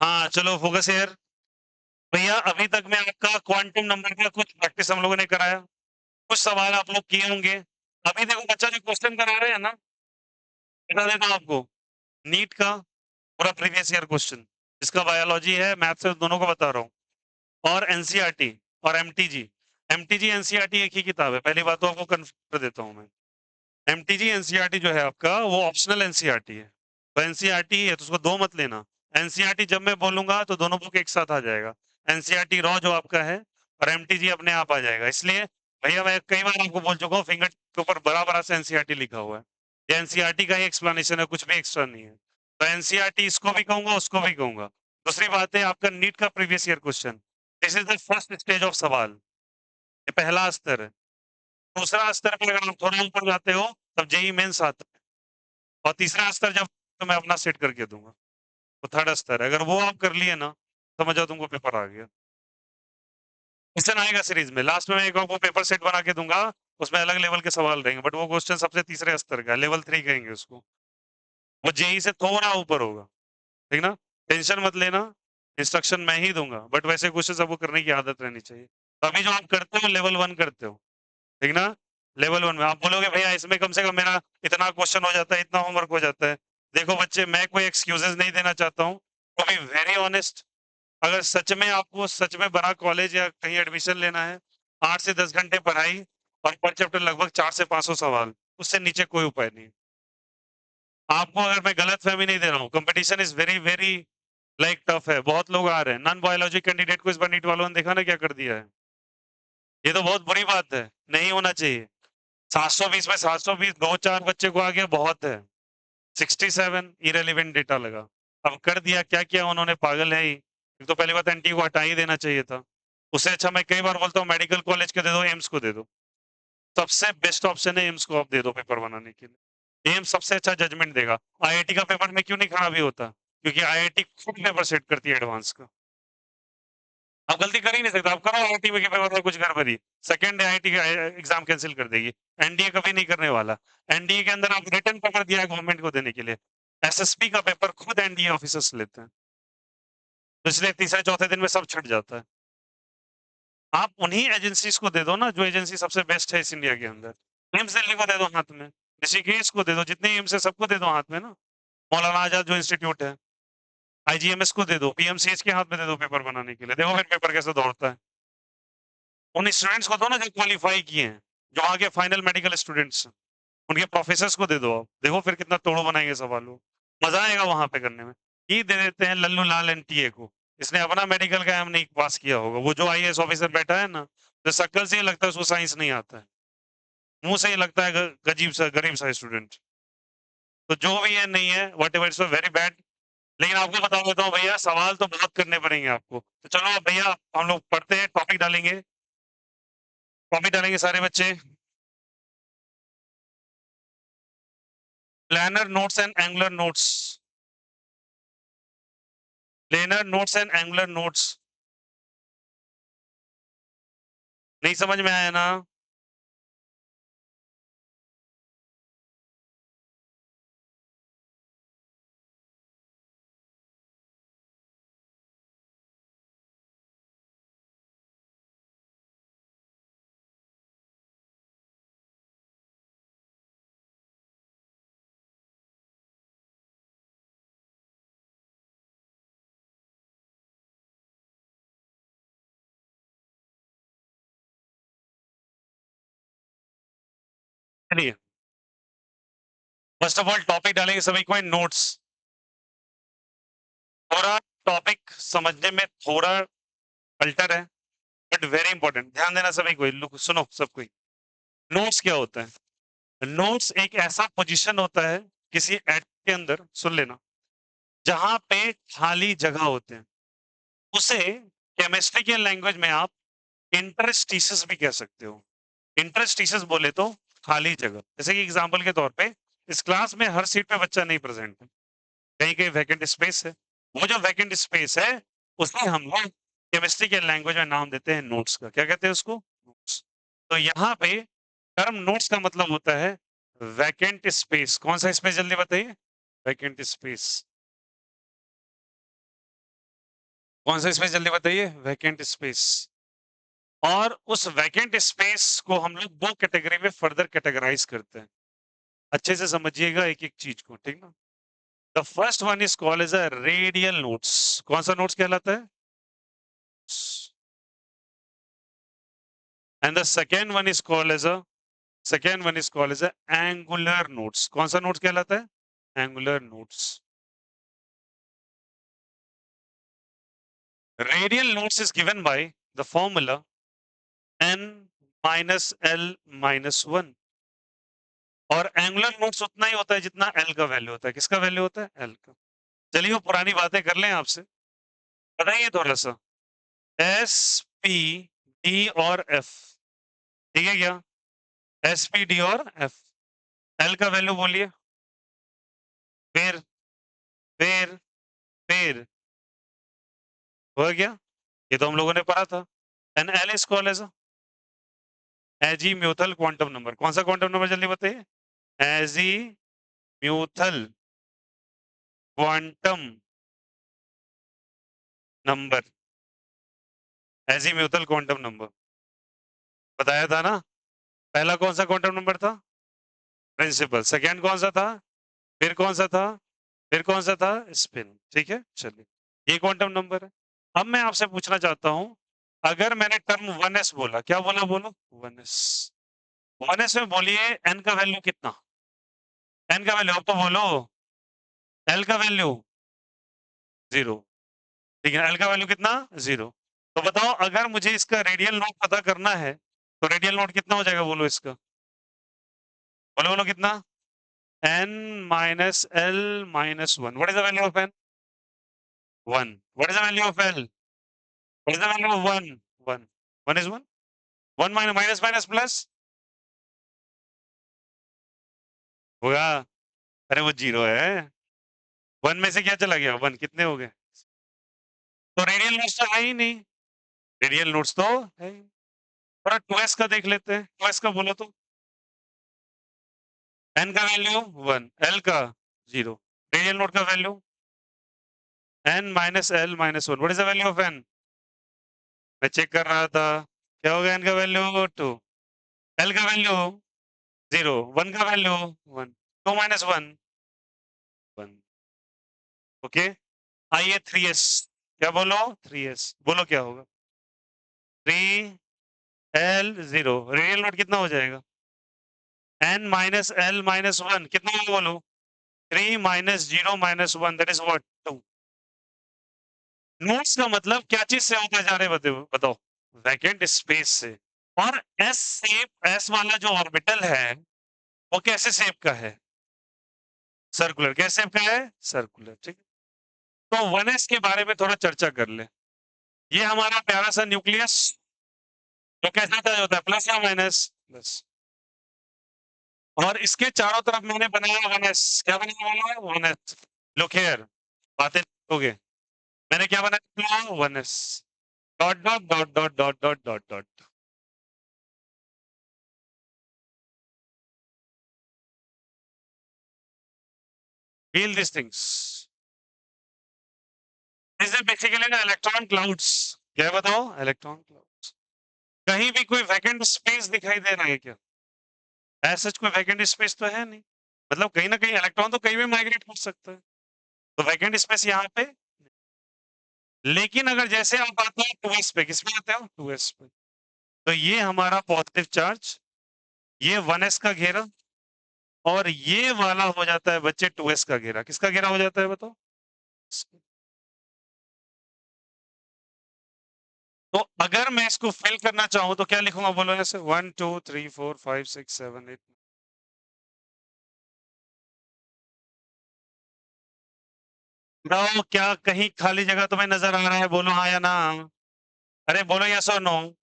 हाँ, चलो focus here. भैया अभी तक में आपका क्वांटम नंबर का कुछ प्रैक्टिस हम लोगों ने कराया, कुछ सवाल आप लोग किए होंगे। अभी देखो बच्चा जो क्वेश्चन करा रहे हैं ना, बता देता हूँ आपको, नीट का पूरा प्रीवियस ईयर क्वेश्चन, जिसका बायोलॉजी है, मैथ से दोनों को बता रहा हूँ, और एनसीईआरटी और एमटीजी। एमटीजी एनसीईआरटी एक ही किताब है, पहली बात तो आपको कन्फर्म कर देता हूँ मैं। एमटीजी एनसीईआरटी जो है आपका, वो ऑप्शनल एनसीईआरटी है। तो एनसीईआरटी है तो उसको दो मत लेना। एनसीईआरटी जब मैं बोलूंगा तो दोनों बुक एक साथ आ जाएगा। एनसीईआरटी रॉ जो आपका है और एमटीजी अपने आप आ जाएगा। इसलिए भैया मैं कई बार आपको बोल चुका हूँ, फिंगर के ऊपर बड़ा बड़ा से एनसीईआरटी लिखा हुआ है। ये एनसीईआरटी का ही एक्सप्लेनेशन है, कुछ भी एक्स्ट्रा नहीं है। तो एनसीईआरटी इसको भी कहूंगा, उसको भी कहूंगा। दूसरी बात है आपका नीट का previous year question. This is the first stage of सवाल, ये पहला स्तर है। दूसरा स्तर पे अगर आप थोड़ा ऊपर जाते हो तब जेई मेंस आता है, और तीसरा स्तर जब तो मैं अपना सेट करके दूंगा, तो थर्ड स्तर है। अगर वो आप कर लिए ना, समझ जाओ तुमको पेपर आ गया। क्वेश्चन आएगा सीरीज में, लास्ट में मैं एक आपको पेपर सेट बना के दूंगा, उसमें अलग लेवल के सवाल रहेंगे, बट वो क्वेश्चन सबसे तीसरे स्तर का, लेवल 3 कहेंगे उसको। वो जेई से थोड़ा ऊपर होगा, ठीक ना। टेंशन मत लेना, इंस्ट्रक्शन मैं ही दूंगा, बट वैसे क्वेश्चन सबको करने की आदत रहनी चाहिए। तो अभी जो आप करते हो लेवल 1 करते हो, ठीक ना। लेवल 1 में आप बोलोगे भैया इसमें कम से कम मेरा इतना क्वेश्चन हो जाता है, इतना होमवर्क हो जाता है। देखो बच्चे, मैं कोई एक्सक्यूजेस नहीं देना चाहता हूँ, टू बी वेरी ऑनेस्ट। अगर सच में आपको सच में बड़ा कॉलेज या कहीं एडमिशन लेना है, 8 से 10 घंटे पढ़ाई और पर चैप्टर लगभग 4 से 500 सवाल, उससे नीचे कोई उपाय नहीं। आपको अगर मैं गलत फहमी नहीं दे रहा हूँ, competition is very very like tough है, बहुत लोग आ रहे हैं। नॉन बायोलॉजी कैंडिडेट को इस बार नीट वालों ने देखा ना क्या कर दिया है। ये तो बहुत बुरी बात है, नहीं होना चाहिए। 720 में 720 दो चार बच्चे को आ गया, बहुत है। 67 इरेलीवेंट डेटा लगा। अब कर दिया, क्या किया उन्होंने, पागल है ही। एक तो पहली बात एनटी को हटा ही देना चाहिए था। उससे अच्छा मैं कई बार बोलता हूँ मेडिकल कॉलेज के दे दो, एम्स को दे दो। सबसे बेस्ट ऑप्शन है एम्स को आप दे दो पेपर बनाने के लिए। एम्स सबसे अच्छा जजमेंट देगा। आईआईटी का पेपर में क्यों नहीं खराबी होता, क्योंकि आईआईटी खुद पेपर सेट करती है एडवांस का। आप गलती कर ही नहीं सकते, आप करो आईआईटी में के पेपर में कुछ गड़बड़ी, सेकंड आईआईटी का एग्जाम कैंसिल कर देगी। एनडीए कभी नहीं करने वाला। एनडीए के अंदर आप रिटर्न पेपर दिया है गवर्नमेंट को देने के लिए, एसएसपी का पेपर खुद एनडीए ऑफिसर्स लेते हैं, तो इसलिए तीसरे चौथे दिन में सब छट जाता है। आप उन्हीं एजेंसीज को दे दो ना, जो एजेंसी सबसे बेस्ट है इस इंडिया के अंदर। एम्स दिल्ली को दे दो हाथ में, ऋषिकेश को दे दो, जितने एम्स है सबको दे दो हाथ में ना। मौलाना आजाद जो इंस्टीट्यूट है, आईजीएमएस को दे दो, पीएमसीएच के हाथ में दे दो पेपर बनाने के लिए, देखो फिर पेपर कैसे दौड़ता है। उन स्टूडेंट्स को दो ना जो क्वालिफाई किए हैं, जो आगे फाइनल मेडिकल स्टूडेंट्स, उनके प्रोफेसर्स को दे दो आप, देखो फिर कितना तोड़ो बनाएंगे सवाल वो। मजा आएगा वहां पे करने में। ये दे देते हैं लल्लू लाल एनटीए को, इसने अपना मेडिकल का एम नहीं पास किया होगा, वो जो आईएएस ऑफिसर बैठा है ना, तो शक्ल से ही लगता है उसको साइंस नहीं आता है, मुंह से ही लगता है गजीब सा गरीब सा स्टूडेंट। तो जो भी है नहीं है, what ever its very bad. लेकिन आपको बता देता हूँ भैया, सवाल तो बहुत करने पड़ेंगे आपको। तो चलो अब भैया हम लोग पढ़ते हैं, टॉपिक डालेंगे सारे बच्चे। Planar nodes and angular nodes, planar nodes and angular nodes. नहीं समझ में आया ना। चलिए, फर्स्ट ऑफ ऑल टॉपिक डालेंगे सभी को, नोट्स। थोड़ा टॉपिक समझने में थोड़ा अल्टर है, बट वेरी इंपॉर्टेंट, ध्यान देना सभी को, सुनो सब कोई। नोट्स क्या होता है? नोट्स एक ऐसा पोजीशन होता है किसी एट के अंदर, सुन लेना, जहां पे खाली जगह होते हैं, उसे केमिस्ट्री के लैंग्वेज में आप इंटरस्टिशस भी कह सकते हो। इंटरस्टिशस बोले तो खाली जगह, जैसे कि एग्जांपल के तौर पे इस क्लास में हर सीट पे बच्चा नहीं प्रेजेंट है, कहीं कहीं वैकेंट स्पेस है। वो जो वैकेंट स्पेस है, उसे हम लोग केमिस्ट्री के लैंग्वेज में नाम देते हैं नोट्स का। क्या कहते हैं उसको? नोट्स। तो यहाँ पे टर्म नोट्स का मतलब होता है वैकेंट स्पेस। कौन सा स्पेस जल्दी बताइए? Vacant space. कौन सा स्पेस जल्दी बताइए? Vacant space. और उस वैकेंट स्पेस को हम लोग दो कैटेगरी में फर्दर कैटेगराइज करते हैं। अच्छे से समझिएगा एक एक चीज को, ठीक ना? The first one is called as a radial nodes. कौन सा नोट्स कहलाता है? And the second one is called as a angular nodes. कौन सा नोट्स कहलाता है? Angular nodes. Radial notes is given by the formula n minus L minus 1 और angular notes उतना ही होता है जितना L का वैल्यू होता है। किसका वैल्यू होता है? L का। चलिए वो पुरानी बातें कर लें आपसे। बताइए थोड़ा सा। S, P, D और F। ठीक है क्या? S, P, D और F। L का वैल्यू बोलिए। फिर फिर फिर हो गया? ये तो हम लोगों ने पढ़ा था। And L is called as azimuthal quantum number. कौन सा क्वांटम नंबर जल्दी बताइए? Azimuthal quantum number. Azimuthal quantum number बताया था ना? पहला कौन सा क्वांटम नंबर था? प्रिंसिपल। सेकंड कौन सा था? फिर कौन सा था? फिर कौन सा था? स्पिन। ठीक है, चलिए ये क्वांटम नंबर है। अब मैं आपसे पूछना चाहता हूं, अगर मैंने टर्म 1s बोला, क्या बोला? बोलो 1s। 1s में बोलिए n का वैल्यू कितना? n का वैल्यू अब तो बोलो। l का वैल्यू 0। ठीक है, l का वैल्यू कितना? 0। तो बताओ, अगर मुझे इसका रेडियल नोट पता करना है तो रेडियल नोट कितना हो जाएगा? बोलो इसका। बोलो बोलो कितना? n minus L minus 1. What is the value of n? 1. What is the value of L? What is the value of 1? 1. 1 is 1. 1 minus minus minus plus होगा। अरे वो 0 है। 1 में से क्या चला गया? 1। कितने हो गए? तो रेडियल नोट्स तो है ही नहीं। रेडियल नोट्स तो है ही। थोड़ा 2s का देख लेते हैं। 2s का बोलो तो। n का वैल्यू 1, L का 0। रेडियल नोट का value n minus L minus 1. What is the value of n? मैं चेक कर रहा था। क्या होगा n का वैल्यू? 2। L का वैल्यू 0। 1 का वैल्यू 1। 2 minus 1 1। ओके। आइए 3s। क्या बोलो? 3s। बोलो क्या होगा? 3 L 0। रेडियल नोट कितना हो जाएगा? n minus L minus 1 कितना होगा? बोलो। 3 minus 0 minus 1 that is what? 2। Notes का मतलब क्या चीज से होता जा रहे बताओ बताओ? वैकेंट स्पेस से। और एस शेप, एस वाला जो ऑर्बिटल है वो कैसे शेप का है? सर्कुलर। कैसे शेप का है? सर्कुलर। ठीक है, तो 1s के बारे में थोड़ा चर्चा कर ले। ये हमारा प्यारा सा न्यूक्लियस तो कैसा था होता है? प्लस या माइनस? प्लस। और इसके चारों तरफ मैंने बनाया 1s। क्या बनाया? 1s। लुक हियर, बातें हो गए। मैंने क्या बनाया? 1s। Dot dot dot dot dot dot dot dot. Feel this things. This is basically ना इलेक्ट्रॉन क्लाउड्स। क्या बताओ? Electron clouds. कहीं भी कोई वैकेंट स्पेस दिखाई दे रहा है क्या? ऐसा कोई वैकेंट स्पेस तो है नहीं। मतलब कहीं ना कहीं इलेक्ट्रॉन तो कहीं भी माइग्रेट कर सकता है, तो वैकेंट स्पेस यहाँ पे। लेकिन अगर जैसे आप आते हो 2s पे, किस पे आते हो? 2s पे। तो ये हमारा पॉजिटिव चार्ज, ये 1s का घेरा, और ये वाला हो जाता है बच्चे 2s का घेरा। किसका घेरा हो जाता है बताओ? तो अगर मैं इसको फिल करना चाहूं तो क्या लिखूंगा? बोलो ऐसे 1 2 3 4 5 6 7 8। बताओ क्या कहीं खाली जगह तुम्हें नजर आ रहा है? बोलो हाँ या ना। अरे बोलो यस और नो।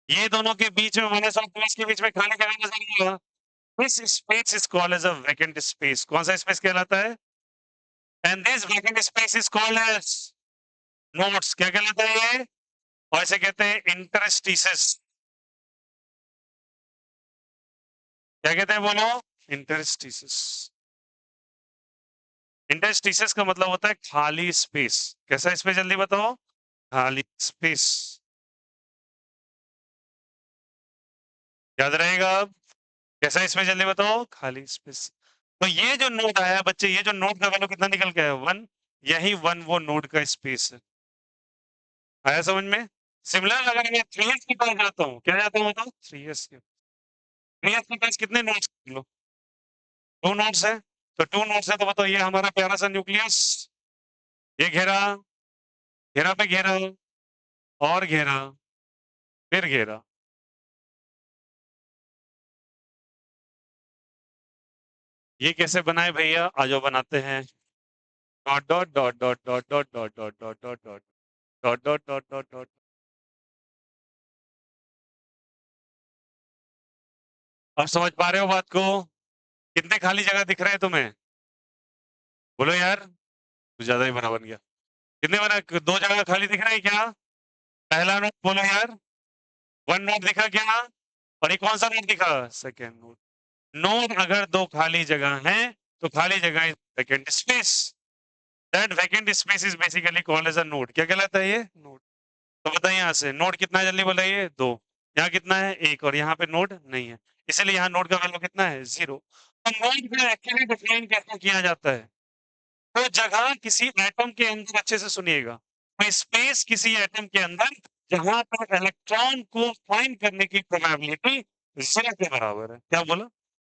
ये दोनों के बीच में, 1s और 2s के बीच में खाली जगह नजर नहीं आ रहा। This space is called as a vacant space. कौन सा स्पेस कहलाता है? And this vacant space is called as nodes. क्या कहलाता है ये? और इसे कहते हैं इंटरस्टिसेस। क्या कहते हैं? बोलो। इंटरस्टिसेस। इंटरस्टिसेस का मतलब होता है खाली स्पेस। कैसा स्पेस? जल्दी बताओ। खाली स्पेस। याद रहेगा अब? कैसा इसमें जल्दी बताओ, खाली स्पेस। तो ये जो नोड आया बच्चे, ये जो नोड का वैल्यू कितना निकल के आया, 1। यही 1 वो नोड का स्पेस है। आया समझ में? सिमिलर अगर मैं 3s के पास जाता हूँ, क्या जाता हूँ बताओ, 3s के 3s के पास कितने नोड्स लो, 2 नोड्स है। तो 2 नोड्स है तो बताओ, ये हमारा प्यारा सा न्यूक्लियस, ये घेरा, घेरा पे घेरा, और घेरा, फिर घेरा। ये कैसे बनाए भैया, आ जाओ बनाते हैं। Dot dot dot dot dot dot dot dot dot dot dot dot dot dot dot dot. अब समझ पा रहे हो बात को? कितने खाली जगह दिख रहे हैं तुम्हें? बोलो यार, कुछ ज्यादा ही बना बन गया। कितने बना, 2 जगह खाली दिख रहा है क्या? पहला नोट बोलो यार, 1 नोट दिखा क्या? और ये कौन सा नोट दिखा, सेकेंड नोट। नोट अगर 2 खाली जगह हैं तो खाली जगह is vacant space. That vacant space is basically called as a node. क्या कहलाता है ये, नोड। तो बताइए यहाँ से नोड कितना है, जल्दी बताइए, 2। यहाँ कितना है, 1, और यहाँ पे नोड नहीं है, इसलिए यहाँ नोड का वैल्यू कितना है, 0। तो नोड को एक्चुअली डिफाइन कैसे किया जाता है, तो जगह किसी एटम के अंदर, अच्छे से सुनिएगा, तो स्पेस किसी एटम के अंदर जहां पर इलेक्ट्रॉन को फाइंड करने की प्रोबेबिलिटी 0 के बराबर है। क्या बोला?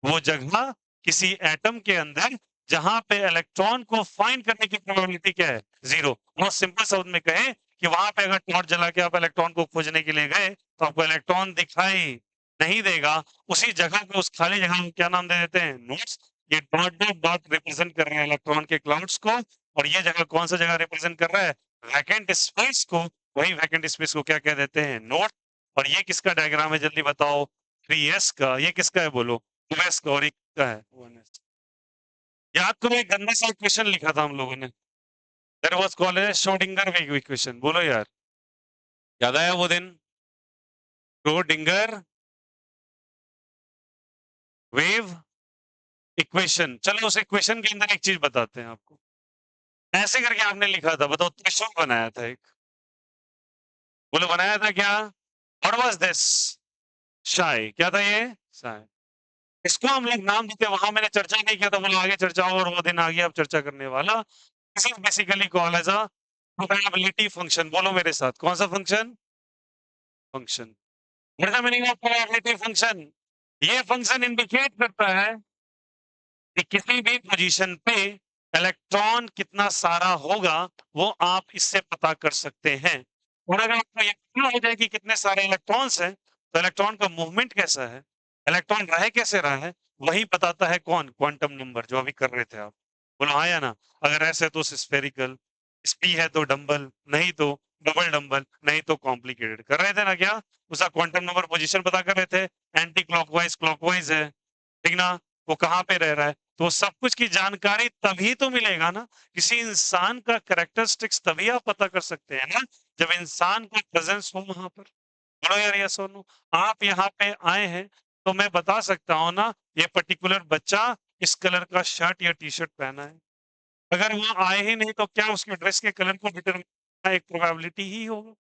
वो जगह किसी एटम के अंदर जहां पे इलेक्ट्रॉन को फाइंड करने की प्रोबेबिलिटी क्या है, 0। बहुत सिंपल शब्द में कहें कि वहां पे अगर टॉर्च जला के आप इलेक्ट्रॉन को खोजने के लिए गए तो आपको इलेक्ट्रॉन दिखाई नहीं देगा। उसी जगह पे, उस खाली जगह में क्या नाम दे देते हैं, नोड्स। ये डॉट डॉट डॉट रिप्रेजेंट कर रहे हैं इलेक्ट्रॉन के क्लाउड्स को, और ये जगह कौन सा जगह रिप्रेजेंट कर रहा है, वैकेंट स्पेस को। वही वैकेंट स्पेस को क्या कह देते हैं, नोड। और ये किसका डायग्राम है, जल्दी बताओ, 3s का। ये किसका है बोलो, 2s का, और एक का है 1s। याद करो, एक गंदा सा इक्वेशन लिखा था हम लोगों ने, that was called as Schrodinger wave equation. बोलो यार, याद आया वो दिन, श्रोडिंगर वेव इक्वेशन। चलो उस इक्वेशन के अंदर एक चीज बताते हैं आपको। ऐसे करके आपने लिखा था, बताओ, त्रिशूल बनाया था एक। बोलो बनाया था क्या, व्हाट वाज दिस, शाय। क्या था ये, शाय। इसको हम लोग नाम देते, वहां मैंने चर्चा नहीं किया था, बोलो आगे चर्चा हो, और वो दिन आ गया अब चर्चा करने वाला। This is basically called as a probability function. बोलो मेरे साथ, कौन सा function, function. What is the meaning of probability function? ये फंक्शन इंडिकेट करता है कि किसी भी पोजीशन पे इलेक्ट्रॉन कितना सारा होगा, वो आप इससे पता कर सकते हैं। और अगर आपको ये पता हो जाए कि कितने सारे इलेक्ट्रॉन्स हैं, तो इलेक्ट्रॉन का मूवमेंट कैसा है, इलेक्ट्रॉन रह कैसे रहा है, वही बताता है कौन, क्वांटम नंबर, जो अभी कर रहे थे आप। बोलो हाँ या ना? अगर ऐसे तो स्फेरिकल, स्पी है तो डंबल, नहीं तो डबल डंबल, नहीं तो कॉम्प्लिकेटेड। कर रहे थे ना क्या, उसका क्वांटम नंबर पोजीशन पता कर रहे थे। एंटी क्लॉकवाइज क्लॉकवाइज है, ठीक ना, वो कहाँ पे रह रहा है, तो सब कुछ की जानकारी तभी तो मिलेगा ना। किसी इंसान का कैरेक्टरिस्टिक्स तभी आप पता कर सकते हैं ना, जब इंसान का प्रेजेंस हो वहां पर। बोलो यार, ये सोनू, आप यहाँ पे आए हैं तो मैं बता सकता हूँ ना, ये पर्टिकुलर बच्चा इस कलर का शर्ट या टी शर्ट पहना है। अगर वो आए ही नहीं तो क्या उसके ड्रेस के कलर को डिटरमाइन, एक प्रोबेबिलिटी ही होगा।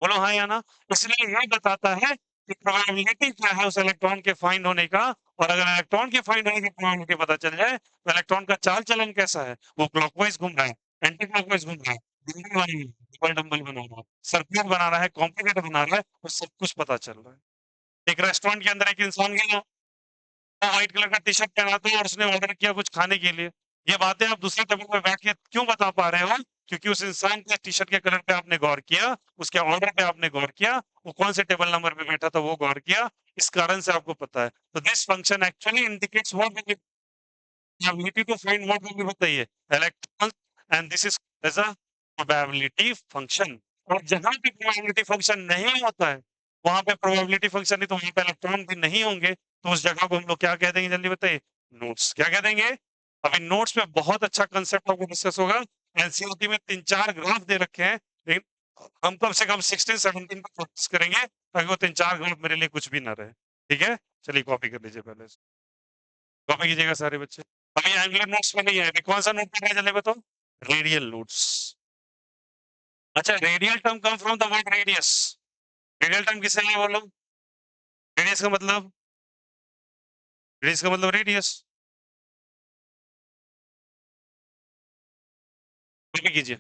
बोलो हाँ या ना? इसलिए ये बताता है कि प्रोबेबिलिटी क्या है उस इलेक्ट्रॉन के फाइंड होने का। और अगर इलेक्ट्रॉन के फाइंड होने की प्रोबेबिलिटी पता चल जाए, तो इलेक्ट्रॉन का चाल चलन कैसा है, वो क्लॉकवाइज घूम रहा है, एंटी क्लॉकवाइज घूम रहा है, डबल डंबल बना रहा है, सर्कुलर बना रहा है, कॉम्प्लिकेटेड बना रहा है, वो सब कुछ पता चल रहा है। एक रेस्टोरेंट के अंदर एक इंसान गया, वो व्हाइट कलर का टी शर्ट पहना था और उसने ऑर्डर किया कुछ खाने के लिए। ये बातें आप दूसरी टेबल पे बैठ के क्यों बता पा रहे हो, क्योंकि उस इंसान के टी शर्ट के कलर पे आपने गौर किया, उसके ऑर्डर पे आपने गौर किया, वो कौन से टेबल नंबर पे बैठा था वो गौर किया, इस कारण से आपको पता है। तो this function actually indicates what ability to find what will be बताइए, electrons, and this is as a probability function। और जहां पे probability function नहीं होता है, वहां पे probability function नहीं, तो वहां पे इलेक्ट्रॉन भी नहीं होंगे, तो उस जगह को हम लोग क्या कह देंगे, जल्दी बताइए, नोड्स। क्या कह देंगे? अभी नोड्स पे बहुत अच्छा कंसेप्ट आपको डिस्कस होगा। एनसीईआरटी में 3-4 ग्राफ दे रखे हैं, लेकिन हम कम से कम 16-17 पर फोकस करेंगे, ताकि वो 3-4 ग्राफ मेरे लिए कुछ भी ना रहे। ठीक है, चलिए कॉपी कर लीजिए पहले, कॉपी कीजिएगा सारे बच्चे। अभी एंगुलर नोट्स में नहीं है, अभी कौन सा नोट पढ़ रहे हैं, जल्दी बताओ, रेडियल नोट्स। अच्छा, radial term come from the word radius. Radial term किसे है बोलो? रेडियस का मतलब रेडियस। कॉपी कीजिए।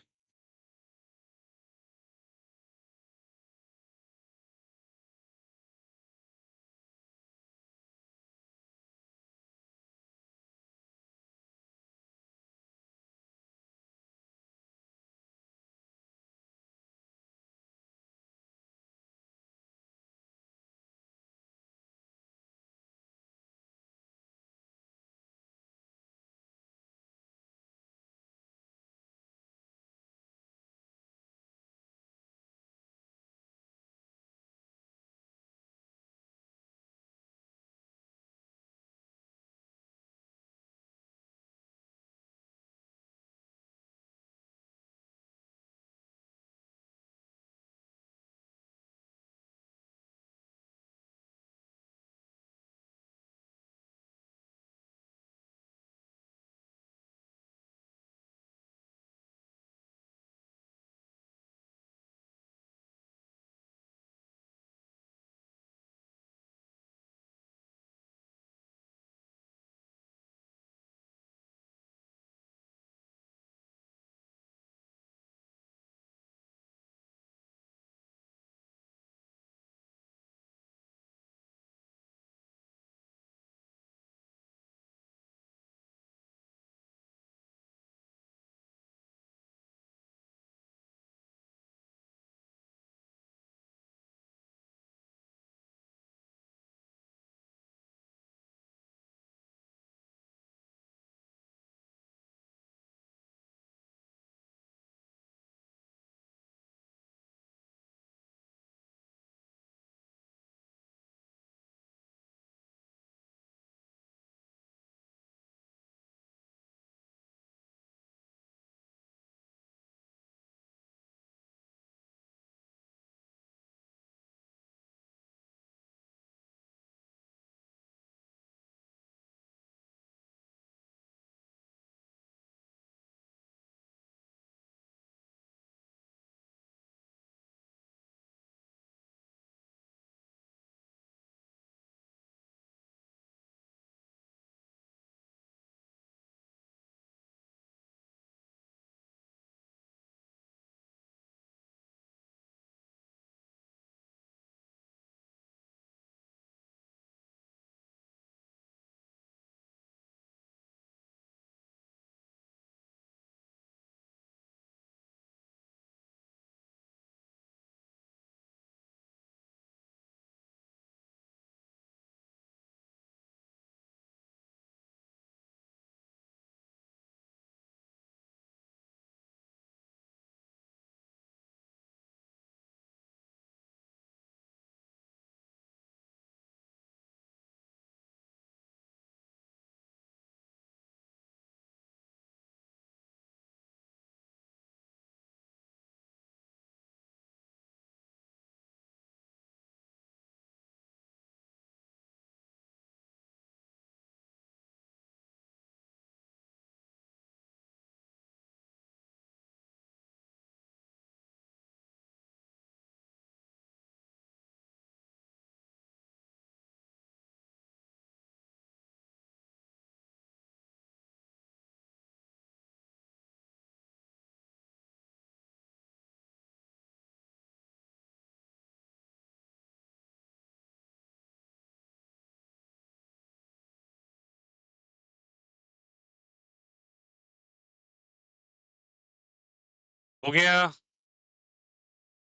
हो गया?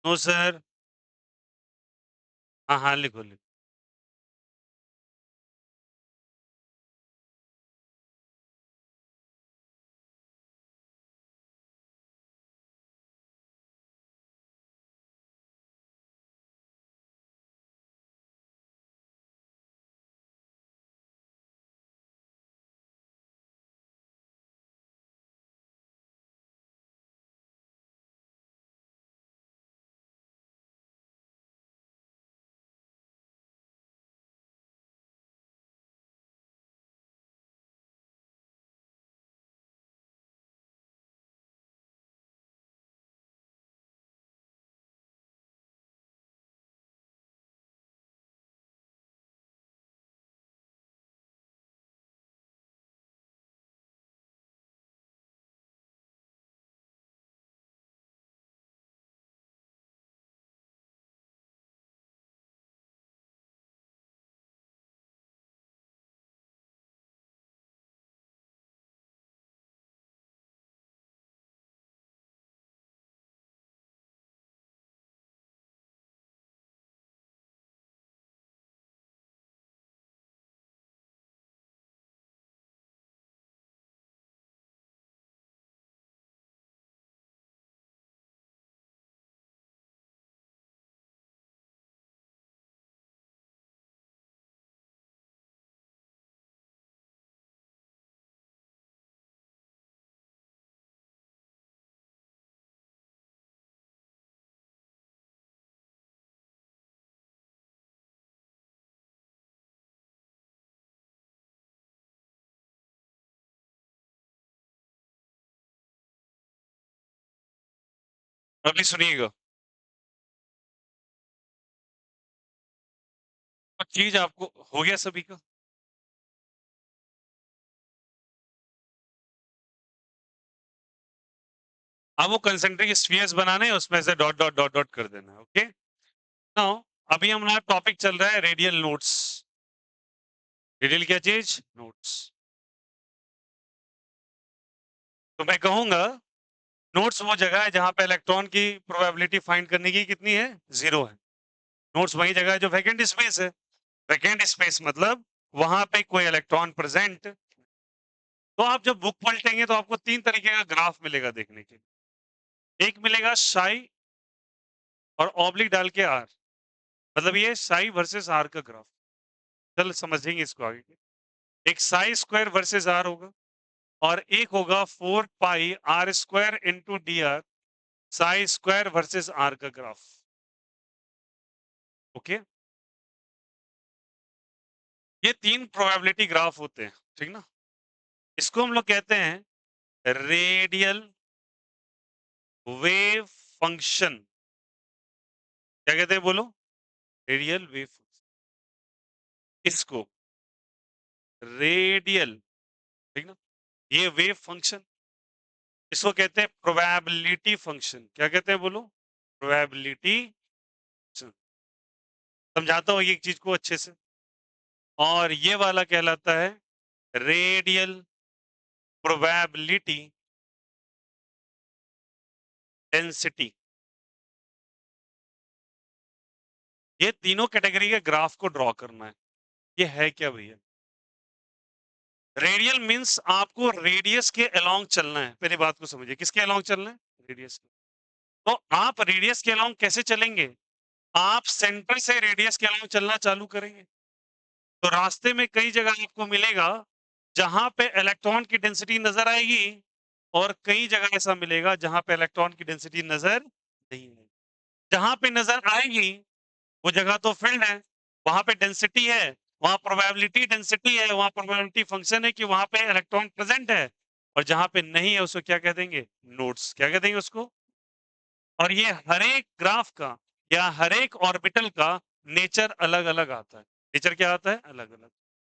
No sir. हाँ, हाँ, लिखो, लिखो। अभी सुनिएगा, और चीज आपको हो गया सभी का। अब वो कंसेंट्रिक स्फीयर्स बनाने हैं, उसमें से डॉट डॉट डॉट डॉट कर देना है। ओके, नाउ अभी हमारा टॉपिक चल रहा है रेडियल नोट्स। रेडियल क्या चीज? नोट्स। तो मैं कहूंगा नोट्स वो जगह है जहां पे इलेक्ट्रॉन की प्रोबेबिलिटी फाइंड करने की कितनी है? 0 है। नोट्स वही जगह है जो वैकेंट स्पेस है। वैकेंट स्पेस मतलब वहां पे कोई इलेक्ट्रॉन प्रेजेंट। तो आप जब बुक पलटेंगे तो आपको 3 तरीके का ग्राफ मिलेगा देखने के लिए। एक मिलेगा साई और ऑब्लिक डाल के आर, मतलब ये साई वर्सेस आर का ग्राफ। चल समझेंगे इसको आगे। एक साई स्क्वायर वर्सेस आर होगा, और एक होगा 4 pi r square into d r, psi square versus r का ग्राफ। ओके, ये 3 प्रोबेबिलिटी ग्राफ होते हैं, ठीक ना। इसको हम लोग कहते हैं रेडियल वेव फंक्शन। क्या कहते हैं बोलो? Radial wave. इसको रेडियल, ठीक ना, ये वेव फंक्शन, इसको कहते हैं प्रोबेबिलिटी फंक्शन। क्या कहते हैं बोलो? प्रोबेबिलिटी। समझाता हूं एक चीज को अच्छे से। और ये वाला कहलाता है रेडियल प्रोबेबिलिटी डेंसिटी। ये तीनों कैटेगरी के ग्राफ को ड्रॉ करना है। ये है क्या भैया? रेडियल मींस आपको रेडियस के अलोंग चलना है। पहली बात को समझिए, किसके अलोंग चलना है? रेडियस के। तो आप रेडियस के अलोंग कैसे चलेंगे? आप सेंटर से रेडियस के अलोंग चलना चालू करेंगे, तो रास्ते में कई जगह आपको मिलेगा जहां पे इलेक्ट्रॉन की डेंसिटी नजर आएगी, और कई जगह ऐसा मिलेगा जहां पे इलेक्ट्रॉन की डेंसिटी नजर नहीं आएगी। जहां पे नजर आएगी वो जगह तो फील्ड है, वहां पे डेंसिटी है, वहां प्रोबेबिलिटी डेंसिटी है, वहां प्रोबेबिलिटी फंक्शन है कि वहां पे इलेक्ट्रॉन प्रेजेंट है। और जहां पे नहीं है उसको क्या कह देंगे? नोड्स। क्या कह देंगे उसको? और ये हर एक ग्राफ का या हर एक ऑर्बिटल का नेचर अलग अलग आता है। नेचर क्या आता है? अलग अलग।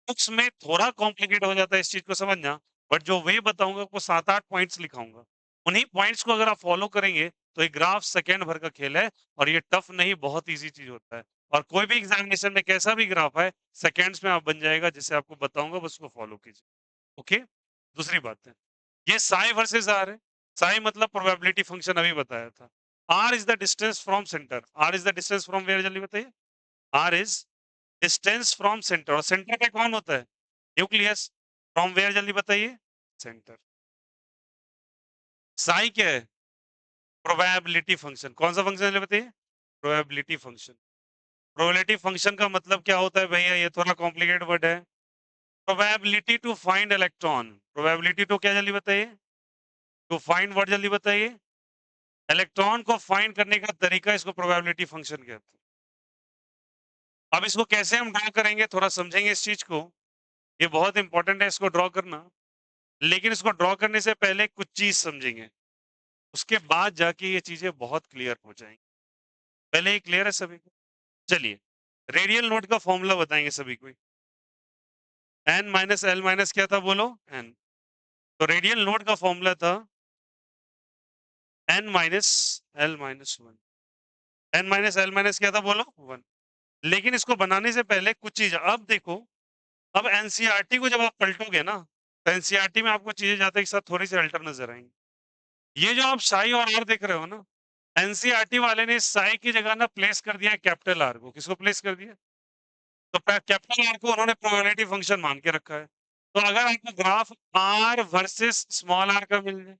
बुक्स में थोड़ा कॉम्प्लिकेट हो जाता है इस चीज को समझना, बट जो वे बताऊंगा वो 7-8 पॉइंट्स लिखाऊंगा। उन्हीं पॉइंट्स को अगर आप फॉलो करेंगे तो एक ग्राफ सेकेंड भर का खेल है, और ये टफ नहीं, बहुत इजी चीज होता है। और कोई भी एग्जामिनेशन में कैसा भी ग्राफ है सेकेंड्स में आप बन जाएगा, जिसे आपको बताऊंगा, बस उसको फॉलो कीजिए। ओके, दूसरी बात है, ये साई वर्सेस आर है। साई मतलब प्रोबेबिलिटी फंक्शन अभी बताया था। R is the distance from centre. R is the distance from where, जल्दी बताइए। R is distance from centre, और सेंटर पे कौन होता है? न्यूक्लियस। फ्रॉम वेयर, जल्दी बताइए। सेंटर। साई क्या है? Probability function. कौन सा फंक्शन है बताइए? Probability function. प्रोबेबिलिटी फंक्शन का मतलब क्या होता है भैया? ये थोड़ा कॉम्प्लिकेटेड वर्ड है। Probability to find electron. Probability to क्या, जल्दी बताइए? टू फाइंड वर्ड, जल्दी बताइए? इलेक्ट्रॉन को फाइंड करने का तरीका, इसको प्रोबेबिलिटी फंक्शन कहते हैं। अब इसको कैसे हम ड्रॉ करेंगे, थोड़ा समझेंगे इस चीज को। ये बहुत इंपॉर्टेंट है इसको ड्रॉ करना, लेकिन इसको ड्रॉ करने से पहले कुछ चीज समझेंगे, उसके बाद जाके ये चीजें बहुत क्लियर हो जाएंगी। पहले ये क्लियर है सभी को? चलिए, रेडियल नोट का फॉर्मूला बताएंगे सभी को। एन माइनस एल माइनस क्या था बोलो? एन। तो रेडियल नोट का फॉर्मूला था n minus l minus one. N minus l minus क्या था बोलो? वन। लेकिन इसको बनाने से पहले कुछ चीज, अब देखो, अब एनसीईआरटी को जब आप पलटोगे ना, तो एनसीईआरटी में आपको चीजें जाते के साथ थोड़ी सी अल्टर नजर आएंगी। ये जो आप साई और आर देख रहे हो ना, एनसीईआरटी वाले ने साई की जगह ना प्लेस कर दिया कैपिटल आर को। किसको प्लेस कर दिया? तो कैपिटल आर को उन्होंने प्रोबेबिलिटी फंक्शन मान के रखा है। तो अगर आपको graph r versus small r का मिल जाए,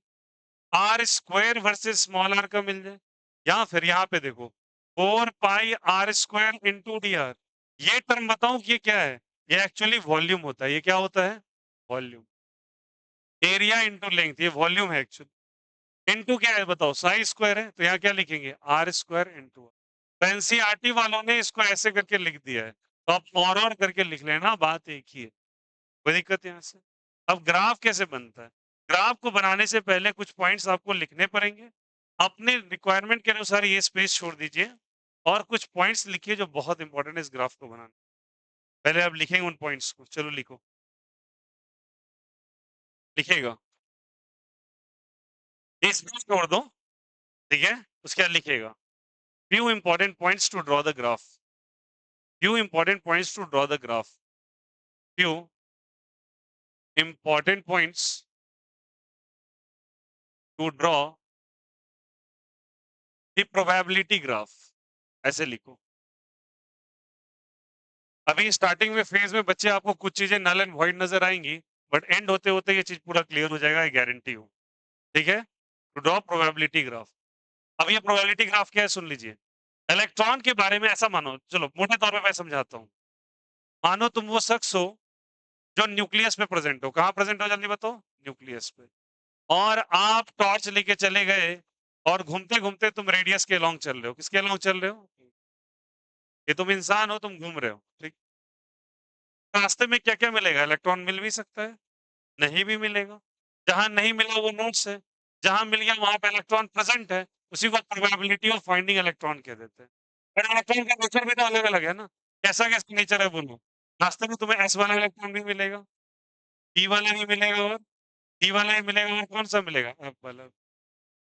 r square versus small r का मिल जाए, या फिर यहाँ पे देखो 4 pi r square into d r, ये टर्म बताऊं कि ये क्या है? ये एक्चुअली वॉल्यूम होता है। ये क्या होता है? वॉल्यूम। एरिया इंटू लेंथ, ये वॉल्यूम है एक्चुअली। इंटू क्या है बताओ? साई स्क्वायर है, तो यहाँ क्या लिखेंगे? Are square into. एनसीईआरटी वालों ने इसको ऐसे करके लिख दिया है, तो आप और करके लिख लेना, बात एक ही है। कोई दिक्कत यहाँ से? अब ग्राफ कैसे बनता है? ग्राफ को बनाने से पहले कुछ पॉइंट्स आपको लिखने पड़ेंगे, अपने रिक्वायरमेंट के अनुसार ये स्पेस छोड़ दीजिए और कुछ पॉइंट्स लिखिए जो बहुत इंपॉर्टेंट है इस ग्राफ को बनाने। पहले आप लिखेंगे उन पॉइंट्स को, चलो लिखो, लिखिएगा। ये स्पेस छोड़ दो, ठीक है? उसके बाद लिखिएगा, few important points to draw the graph. Few important points to draw the graph. Few important points to draw the probability graph. ऐसे लिखो। अभी स्टार्टिंग में फेज में बच्चे आपको कुछ चीजें नल एंड वॉइड नजर आएंगी, बट एंड होते होते ये चीज पूरा क्लियर हो जाएगा, आई गारंटी हूँ। ठीक है? To draw probability graph. अब ये प्रोबेबिलिटी ग्राफ क्या है सुन लीजिए। इलेक्ट्रॉन के बारे में ऐसा मानो, चलो मोटे तौर पे मैं समझाता हूँ। मानो तुम वो शख्स हो जो न्यूक्लियस पे प्रेजेंट हो। कहाँ प्रेजेंट हो जल्दी बताओ? न्यूक्लियस पे। और आप टॉर्च लेके चले गए और घूमते घूमते तुम रेडियस के अलोंग चल रहे हो। किसके अलोंग चल रहे हो? ये तुम इंसान हो, तुम घूम रहे हो, ठीक? रास्ते में क्या क्या मिलेगा? इलेक्ट्रॉन मिल भी सकता है, नहीं भी मिलेगा। जहां नहीं मिला वो नोट्स है, जहां मिल गया वहां पे इलेक्ट्रॉन प्रेजेंट है। उसी को प्रोबेबिलिटी ऑफ फाइंडिंग इलेक्ट्रॉन कह देते हैं। पर इलेक्ट्रॉन का नेचर भी तो अलग अलग है ना। कैसा कैसा नेचर है बोलो? रास्ते में तुम्हें एस वाला इलेक्ट्रॉन भी मिलेगा, पी वाला भी मिलेगा, और डी वाला भी मिलेगा, और कौन सा मिलेगा? एफ वाला।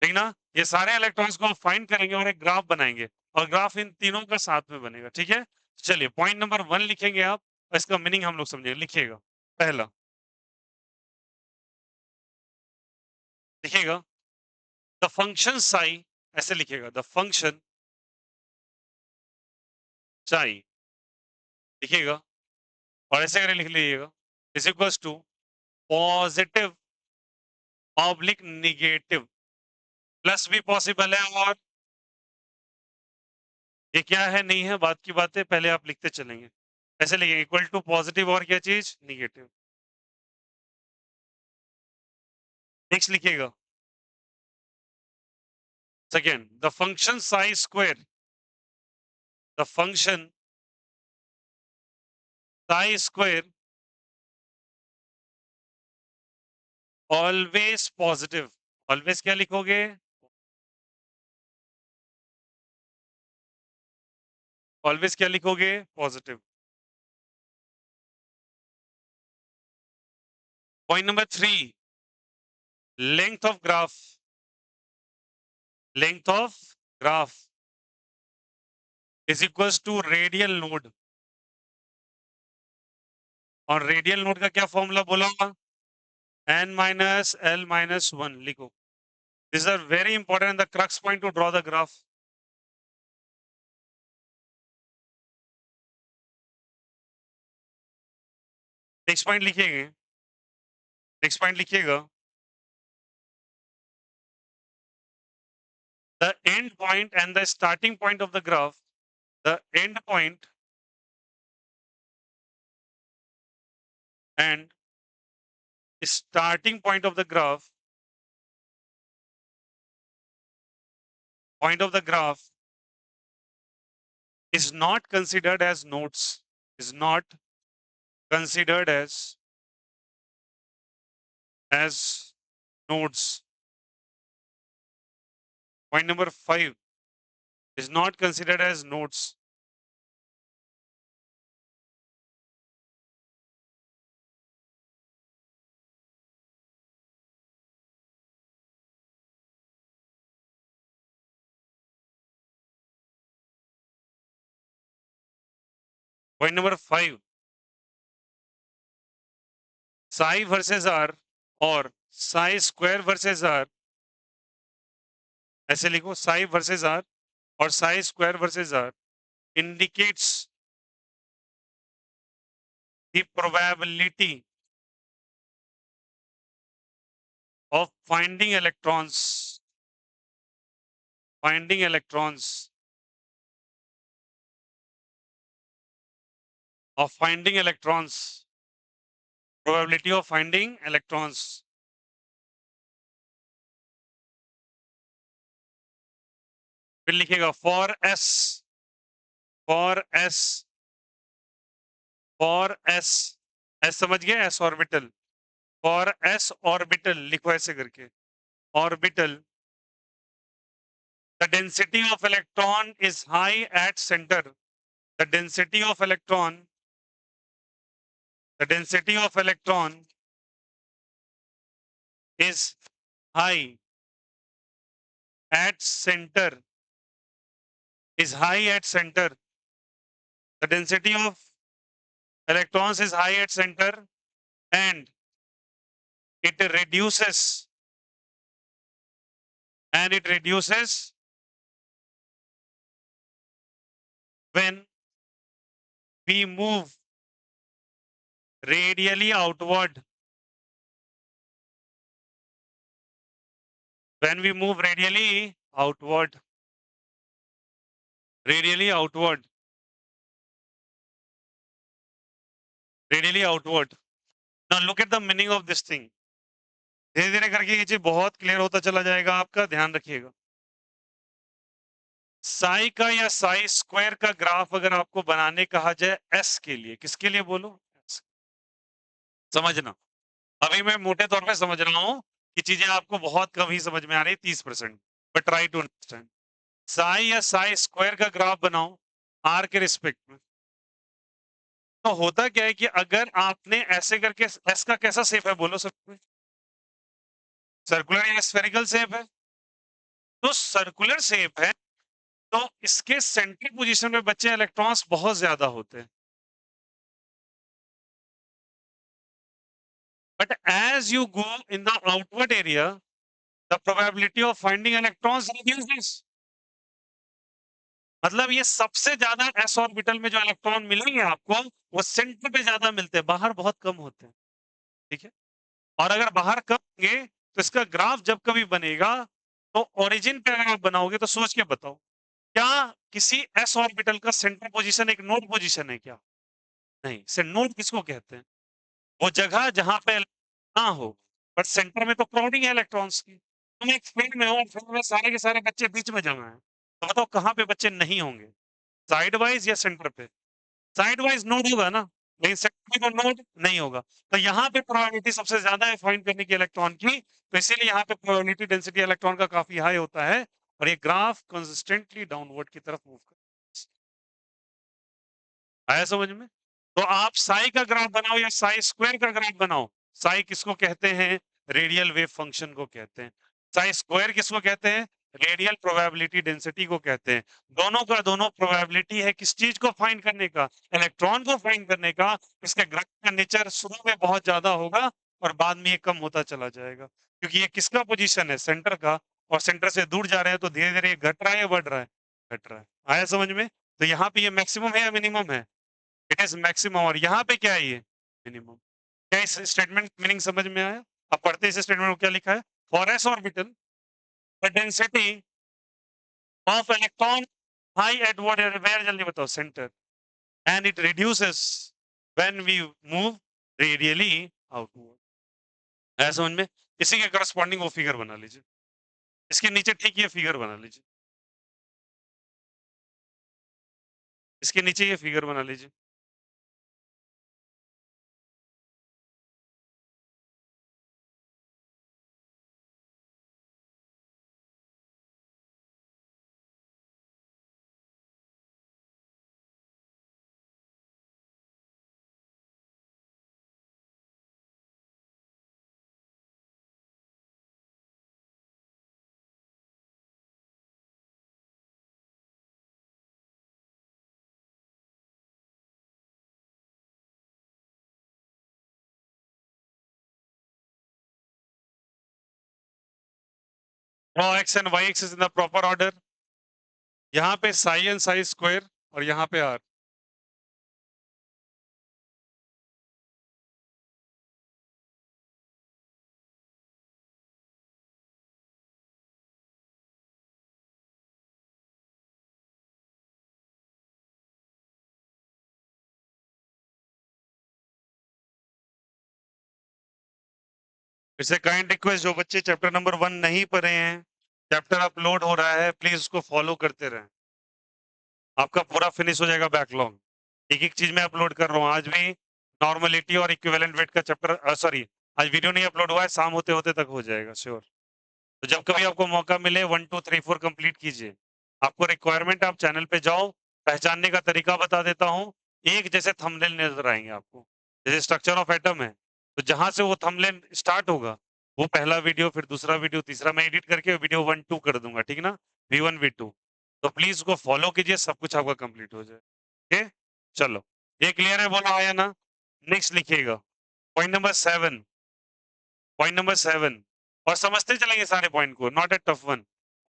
ठीक ना? ये सारे इलेक्ट्रॉन्स को आप फाइंड करेंगे और एक ग्राफ बनाएंगे, और ग्राफ इन तीनों का साथ में बनेगा। ठीक है? चलिए पॉइंट नंबर 1 लिखेंगे आप, और इसका मीनिंग हम लोग समझेंगे। लिखिएगा पहला, लिखिएगा द फंक्शन साई। ऐसे लिखिएगा, द फंक्शन साई, लिखिएगा। और ऐसे करके लिख लीजिएगा, is equals to positive oblique negative. Plus भी पॉसिबल है, और ये क्या है नहीं है बात की बात है, पहले आप लिखते चलेंगे। ऐसे लिखिए, इक्वल टू पॉजिटिव और क्या चीज? निगेटिव। नेक्स्ट लिखिएगा, second, the function psi square, the function psi square always positive. Always क्या लिखोगे? ऑलवेज क्या लिखोगे? Positive. Point number 3, length of graph, length of graph is equals to radial node. और radial node का क्या formula बोला? n minus l minus 1 लिखो। This are very important, the crux point to draw the graph. Next point लिखिएगा, next point लिखिएगा, the end point and the starting point of the graph, the end point and starting point of the graph, point of the graph is not considered as nodes, is not considered as nodes. Point number 5 is not considered as nodes. Point number 5, psi versus r और psi square versus r, ऐसे लिखो, psi versus r और psi square versus r indicates the probability of finding electrons, finding electrons, of finding electrons, probability of finding electrons. फिर लिखिएगा for S, for S, for S, S समझ गए? S orbital, for s orbital लिखो ऐसे करके, orbital The density of electron is high at center. The density of electron is high at center. Is high at center. The density of electrons is high at center and it reduces when we move radially outward. When we move radially outward. Radially outward. Radially outward. Now look at the meaning of this thing. धीरे धीरे करके ये चीज बहुत clear होता चला जाएगा आपका, ध्यान रखिएगा. साई का या साई स्क्वायर का ग्राफ अगर आपको बनाने कहा जाए एस के लिए, किसके लिए बोलो? S. समझना, अभी मैं मोटे तौर पे समझ रहा हूं कि चीजें आपको बहुत कम ही समझ में आ रही, 30%, but try to understand. Psi या साई स्क्वायर का ग्राफ बनाओ आर के रिस्पेक्ट में. तो होता क्या है कि अगर आपने ऐसे करके, एस का कैसा शेप है बोलो सबको? सर्कुलर या स्फेरिकल शेप है. तो सर्कुलर शेप है तो इसके सेंट्रल पोजीशन में बच्चे इलेक्ट्रॉन्स बहुत ज्यादा होते हैं. But as you go in the outward area the probability of finding electrons reduces. मतलब ये सबसे ज्यादा एस ऑर्बिटल में जो इलेक्ट्रॉन मिलेंगे आपको वो सेंटर पे ज्यादा मिलते हैं, बाहर बहुत कम होते हैं. ठीक है, और अगर बाहर कम होंगे तो इसका ग्राफ जब कभी बनेगा तो ओरिजिन पे अगर आप बनाओगे तो सोच के बताओ, क्या किसी एस ऑर्बिटल का सेंटर पोजीशन एक नोड पोजीशन है क्या? नहीं. से नोड किसको कहते हैं? वो जगह जहां पे ना हो बट सेंटर में तो क्राउडिंग है इलेक्ट्रॉन्स की. तुम एक फील्ड में हो, फील्ड में सारे के सारे बच्चे बीच में जमा है, तो बताओ कहां पे बच्चे नहीं होंगे, साइड वाइज या सेंटर पे? साइड वाइज नोड होगा ना, लेकिन सेंटर में तो नोड नहीं होगा. तो यहाँ पे प्रोबेबिलिटी सबसे ज्यादा है फाइंड करने की इलेक्ट्रॉन की, तो इसीलिए यहाँ पे प्रोबेबिलिटी डेंसिटी इलेक्ट्रॉन का काफी हाई होता है और ये ग्राफ कंसिस्टेंटली डाउनवर्ड की तरफ मूव करता है. आया समझ में? तो आप साई का ग्राफ बनाओ या साई स्क्वायर का ग्राफ बनाओ, साई किसको कहते हैं? रेडियल वेव फंक्शन को कहते हैं. साई स्क्वायर किसको कहते हैं? रेडियल प्रोबेबिलिटी डेंसिटी को कहते हैं. दोनों का दोनों प्रोबेबिलिटी है किस चीज को फाइंड करने का? इलेक्ट्रॉन को फाइंड करने का. इसके ग्राफ का नेचर शुरू में बहुत ज्यादा होगा और बाद में ये कम होता चला जाएगा, क्योंकि ये किसका पोजीशन है? सेंटर का, और सेंटर से दूर जा रहे हैं तो धीरे धीरे ये घट रहा है या बढ़ रहा है? घट रहा है. आया समझ में? तो यहाँ पे ये मैक्सिमम है या मिनिमम है? It is maximum. और यहाँ पे क्या है? ये मिनिमम. क्या इस स्टेटमेंट मीनिंग समझ में आया? अब पढ़ते इस स्टेटमेंट में क्या लिखा है. For s orbital the density of electron high at where, जल्दी बताओ, centre, and it reduces when we move radially outward. है समझ में? इसी के करस्पॉन्डिंग वो फिगर बना लीजिए, इसके नीचे ठीक ये फिगर बना लीजिए, इसके नीचे ये फिगर बना लीजिए. Draw x and y axis in the proper order. यहाँ पे साई एंड साई स्क्वायर और यहाँ पे r. It's a kind request, जो बच्चे चैप्टर नंबर 1 नहीं पढ़े हैं, चैप्टर अपलोड हो रहा है, प्लीज उसको फॉलो करते रहें, आपका पूरा फिनिश हो जाएगा बैकलॉग. एक एक चीज मैं अपलोड कर रहा हूँ. आज भी नॉर्मलिटी और इक्विवेलेंट वेट का चैप्टर, सॉरी, आज वीडियो नहीं अपलोड हुआ है, शाम होते होते तक हो जाएगा श्योर. तो जब कभी आपको मौका मिले 1 2 3 4 कंप्लीट कीजिए। आपको रिक्वायरमेंट आप चैनल पे जाओ, पहचानने का तरीका बता देता हूँ। एक जैसे थंबनेल नज़र आएँगे आपको। जैसे स्ट्रक्चर ऑफ एटम है, तो जहाँ से वो थंबनेल स्टार्ट होगा, वो पहला वीडियो, फिर दूसरा वीडियो, तीसरा मैं एडिट करके वीडियो 1 2 कर दूँगा, ठीक है ना? V1 V2 तो प्लीज़ उसको फॉलो कीजिए, सब कुछ आपका कंप्लीट हो जाए। ओके? चलो, ये क्लियर है बोलो हाँ या ना? नेक्स्ट लिखिएगा। पॉइंट नंबर 7 पॉइंट नंबर 7 और समझते चलेंगे सारे पॉइंट को, not a tough one.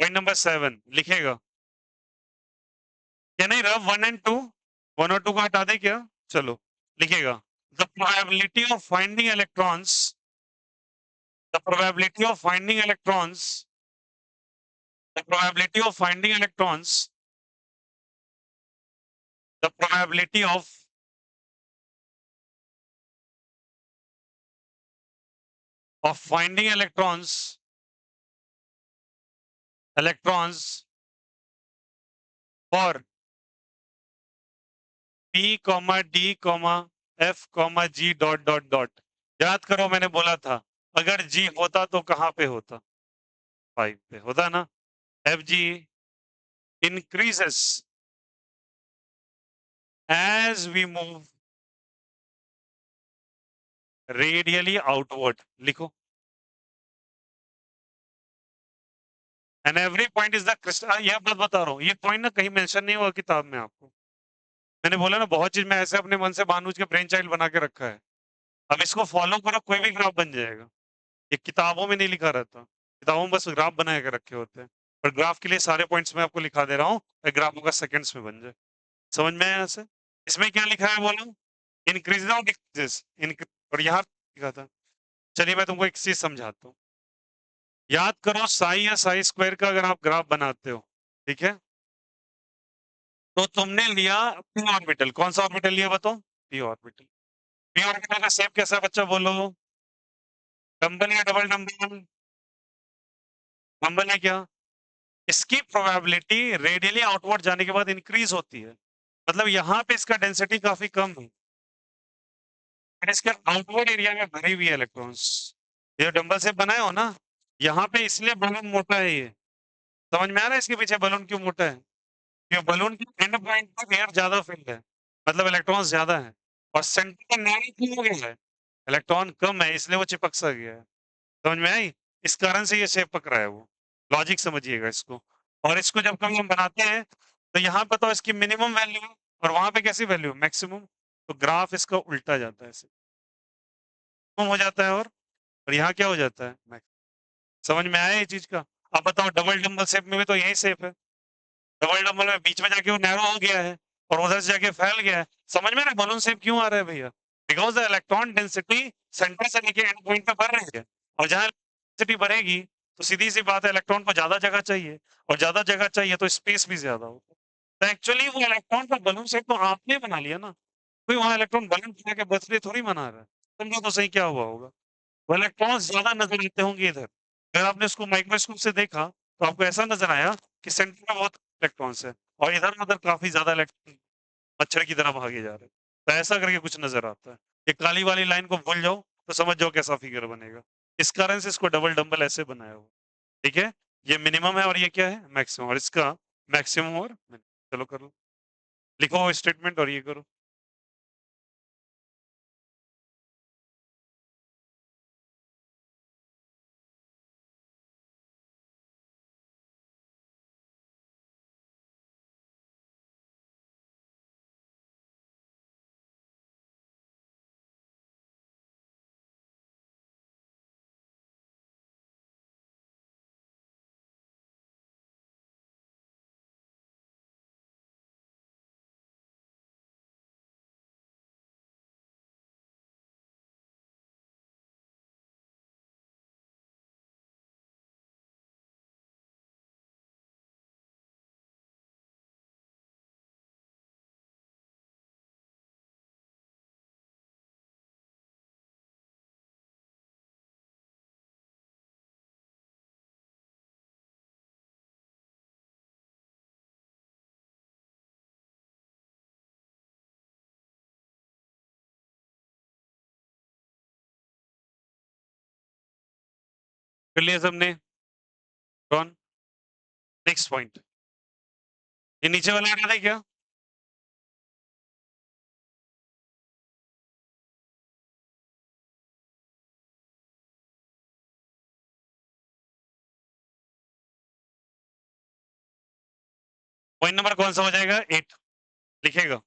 Point number 7 लिखेगा। क्या नहीं रहा 1 एंड 2? 1 और 2 को हटा दें क्या? चलो, लिखिएगा। The probability of finding electrons the probability of finding electrons the probability of finding electrons the probability of finding electrons for P, D, F, G dot dot dot. याद करो मैंने बोला था, अगर G होता तो कहाँ पे होता? 5 पे होता ना? Fg increases as we move radially outward, लिखो। And every point is the crystal, यह बात बता रहा हूँ, ये पॉइंट ना कहीं मेंशन नहीं हुआ किताब में आपको। मैंने बोला ना बहुत चीज मैं ऐसे अपने मन से जानबूझ के ब्रेन चाइल्ड बना के रखा है। अब इसको फॉलो करो, कोई भी ग्राफ बन जाएगा। ये किताबों में नहीं लिखा रहता, किताबों में बस ग्राफ बना के रखे होते हैं। पर ग्राफ के लिए सारे पॉइंट्स मैं आपको लिखा दे रहा हूँ, ग्राफ होगा सेकंड्स में बन जाए। समझ में आया से? इसमें क्या लिखा है बोलो? इंक्रीज और डिक्रीजेस, और यहाँ लिखा था। चलिए मैं तुमको एक चीज समझाता हूँ। याद करो साई या साई स्क्वायर का अगर आप ग्राफ बनाते हो, ठीक है, तो तुमने लिया पी ऑर्बिटल। कौन सा ऑर्बिटल लिया बताओ? P orbital. पी ऑर्बिटल का शेप कैसा है बच्चा बोलो? डंबल या डबल डंबल? डंबल है क्या? इसकी प्रोबेबिलिटी रेडियली आउटवर्ड जाने के बाद इंक्रीज होती है। मतलब यहाँ पे इसका डेंसिटी काफी कम है, और इसके आउटवर्ड एरिया में भरी हुई है इलेक्ट्रॉन्स। ये डंबल से बनाए हो ना, यहाँ पे इसलिए बलून मोटा है ये। समझ में आ रहा है इसके पीछे बलून क्यों मोटा है? ये बलून के एंड पॉइंट पर एयर ज्यादा फिल्ड है, मतलब इलेक्ट्रॉन्स ज्यादा है, और सेंटर का नैरो क्यों हो गया है? इलेक्ट्रॉन कम है इसलिए वो चिपक सा गया है। समझ में आई? इस कारण से ये शेप पकड़ा है वो। लॉजिक समझिएगा इसको। और इसको जब कभी हम बनाते हैं, तो यहाँ बताओ इसकी मिनिमम वैल्यू और वहां पे कैसी वैल्यू मैक्सिमम, तो ग्राफ इसका उल्टा जाता है, ऐसे कम हो जाता है, और यहाँ क्या हो जाता है मैक्स। समझ में आया ये चीज का? अब बताओ डबल डंबल शेप में भी तो यही शेप है। डबल डबल में बीच में जाके वो नैरो हो गया है, और उधर से जाके फैल गया है। समझ में ना बलून शेप क्यों आ रहा है भैया? Because the electron density centre से लेके एंड पॉइंट पे बढ़ रही है, और जहां डेंसिटी बढ़ेगी तो सीधी सी बात है इलेक्ट्रॉन को ज्यादा जगह चाहिए, और ज्यादा जगह चाहिए तो स्पेस भी ज्यादा होगा। तो एक्चुअली वो इलेक्ट्रॉन का बलून शेप तो आपने बना लिया ना, कोई वहां इलेक्ट्रॉन बलून बना के बर्थडे थोड़ी मना रहा है। समझो तो सही क्या हुआ होगा? वो इलेक्ट्रॉन्स ज्यादा नजर आते होंगे इधर। अगर आपने उसको माइक्रोस्कोप से देखा तो आपको ऐसा नजर आया कि सेंटर में बहुत इलेक्ट्रॉन्स है, और इधर उधर काफी ज्यादा इलेक्ट्रॉन मच्छर की तरह भागे जा रहे हैं। तो ऐसा करके कुछ नजर आता है। ये काली वाली लाइन को भूल जाओ तो समझ जाओ कैसा फिगर बनेगा। इस कारण से इसको डबल डंबल ऐसे बनाया हुआ। ठीक है, ये मिनिमम है और ये क्या है मैक्सिमम, और इसका मैक्सिमम और चलो करो, लिखो स्टेटमेंट और ये करो। कर लिया सबने? कौन? Next point. ये नीचे वाला हटा दें क्या? पॉइंट नंबर कौन सा हो जाएगा? 8 लिखेगा।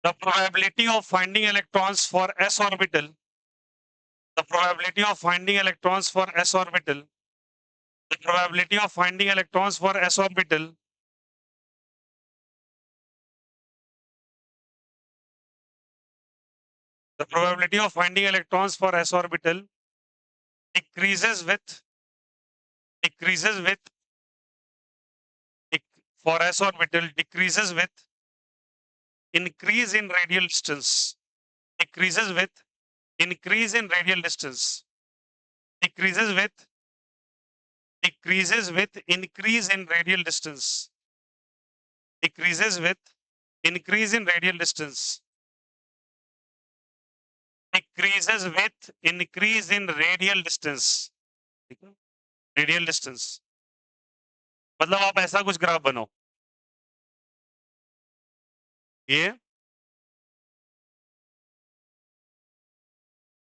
The probability of finding electrons for s orbital. The probability of finding electrons for s orbital. The probability of finding electrons for s orbital. The probability of finding electrons for s orbital decreases with for s orbital decreases with increase in radial distance. Decreases with increase in radial distance. Decreases with increase in radial distance. Decreases with increase in radial distance. Decreases with increase in radial distance. ठीक है? Radial distance मतलब आप ऐसा कुछ graph बनाओ, ये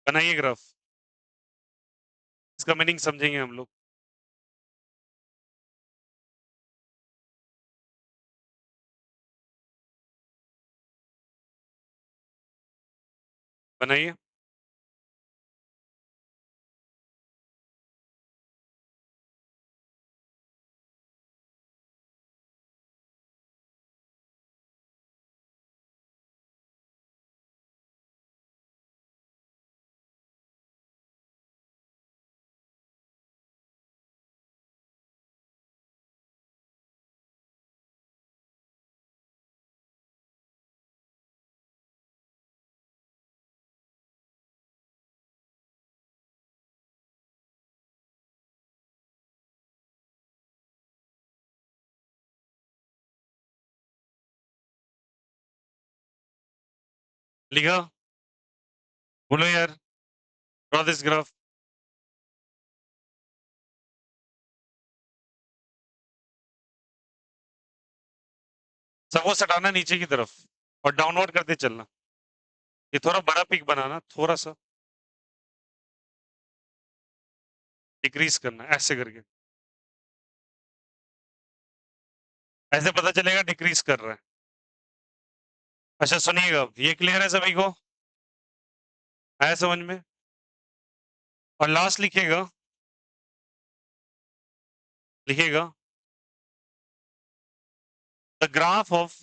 बनाइए graph, इसका मीनिंग समझेंगे हम लोग। बनाइए। लिखा? बोलो यार, ड्रॉ दिस ग्राफ। सबको सटाना नीचे की तरफ और डाउनवर्ड करते चलना। ये थोड़ा बड़ा पिक बनाना, थोड़ा सा डिक्रीज करना ऐसे करके, ऐसे पता चलेगा डिक्रीज कर रहा है। अच्छा सुनिएगा, ये क्लियर है सभी को? आया समझ में? और लास्ट लिखिएगा, लिखिएगा the graph of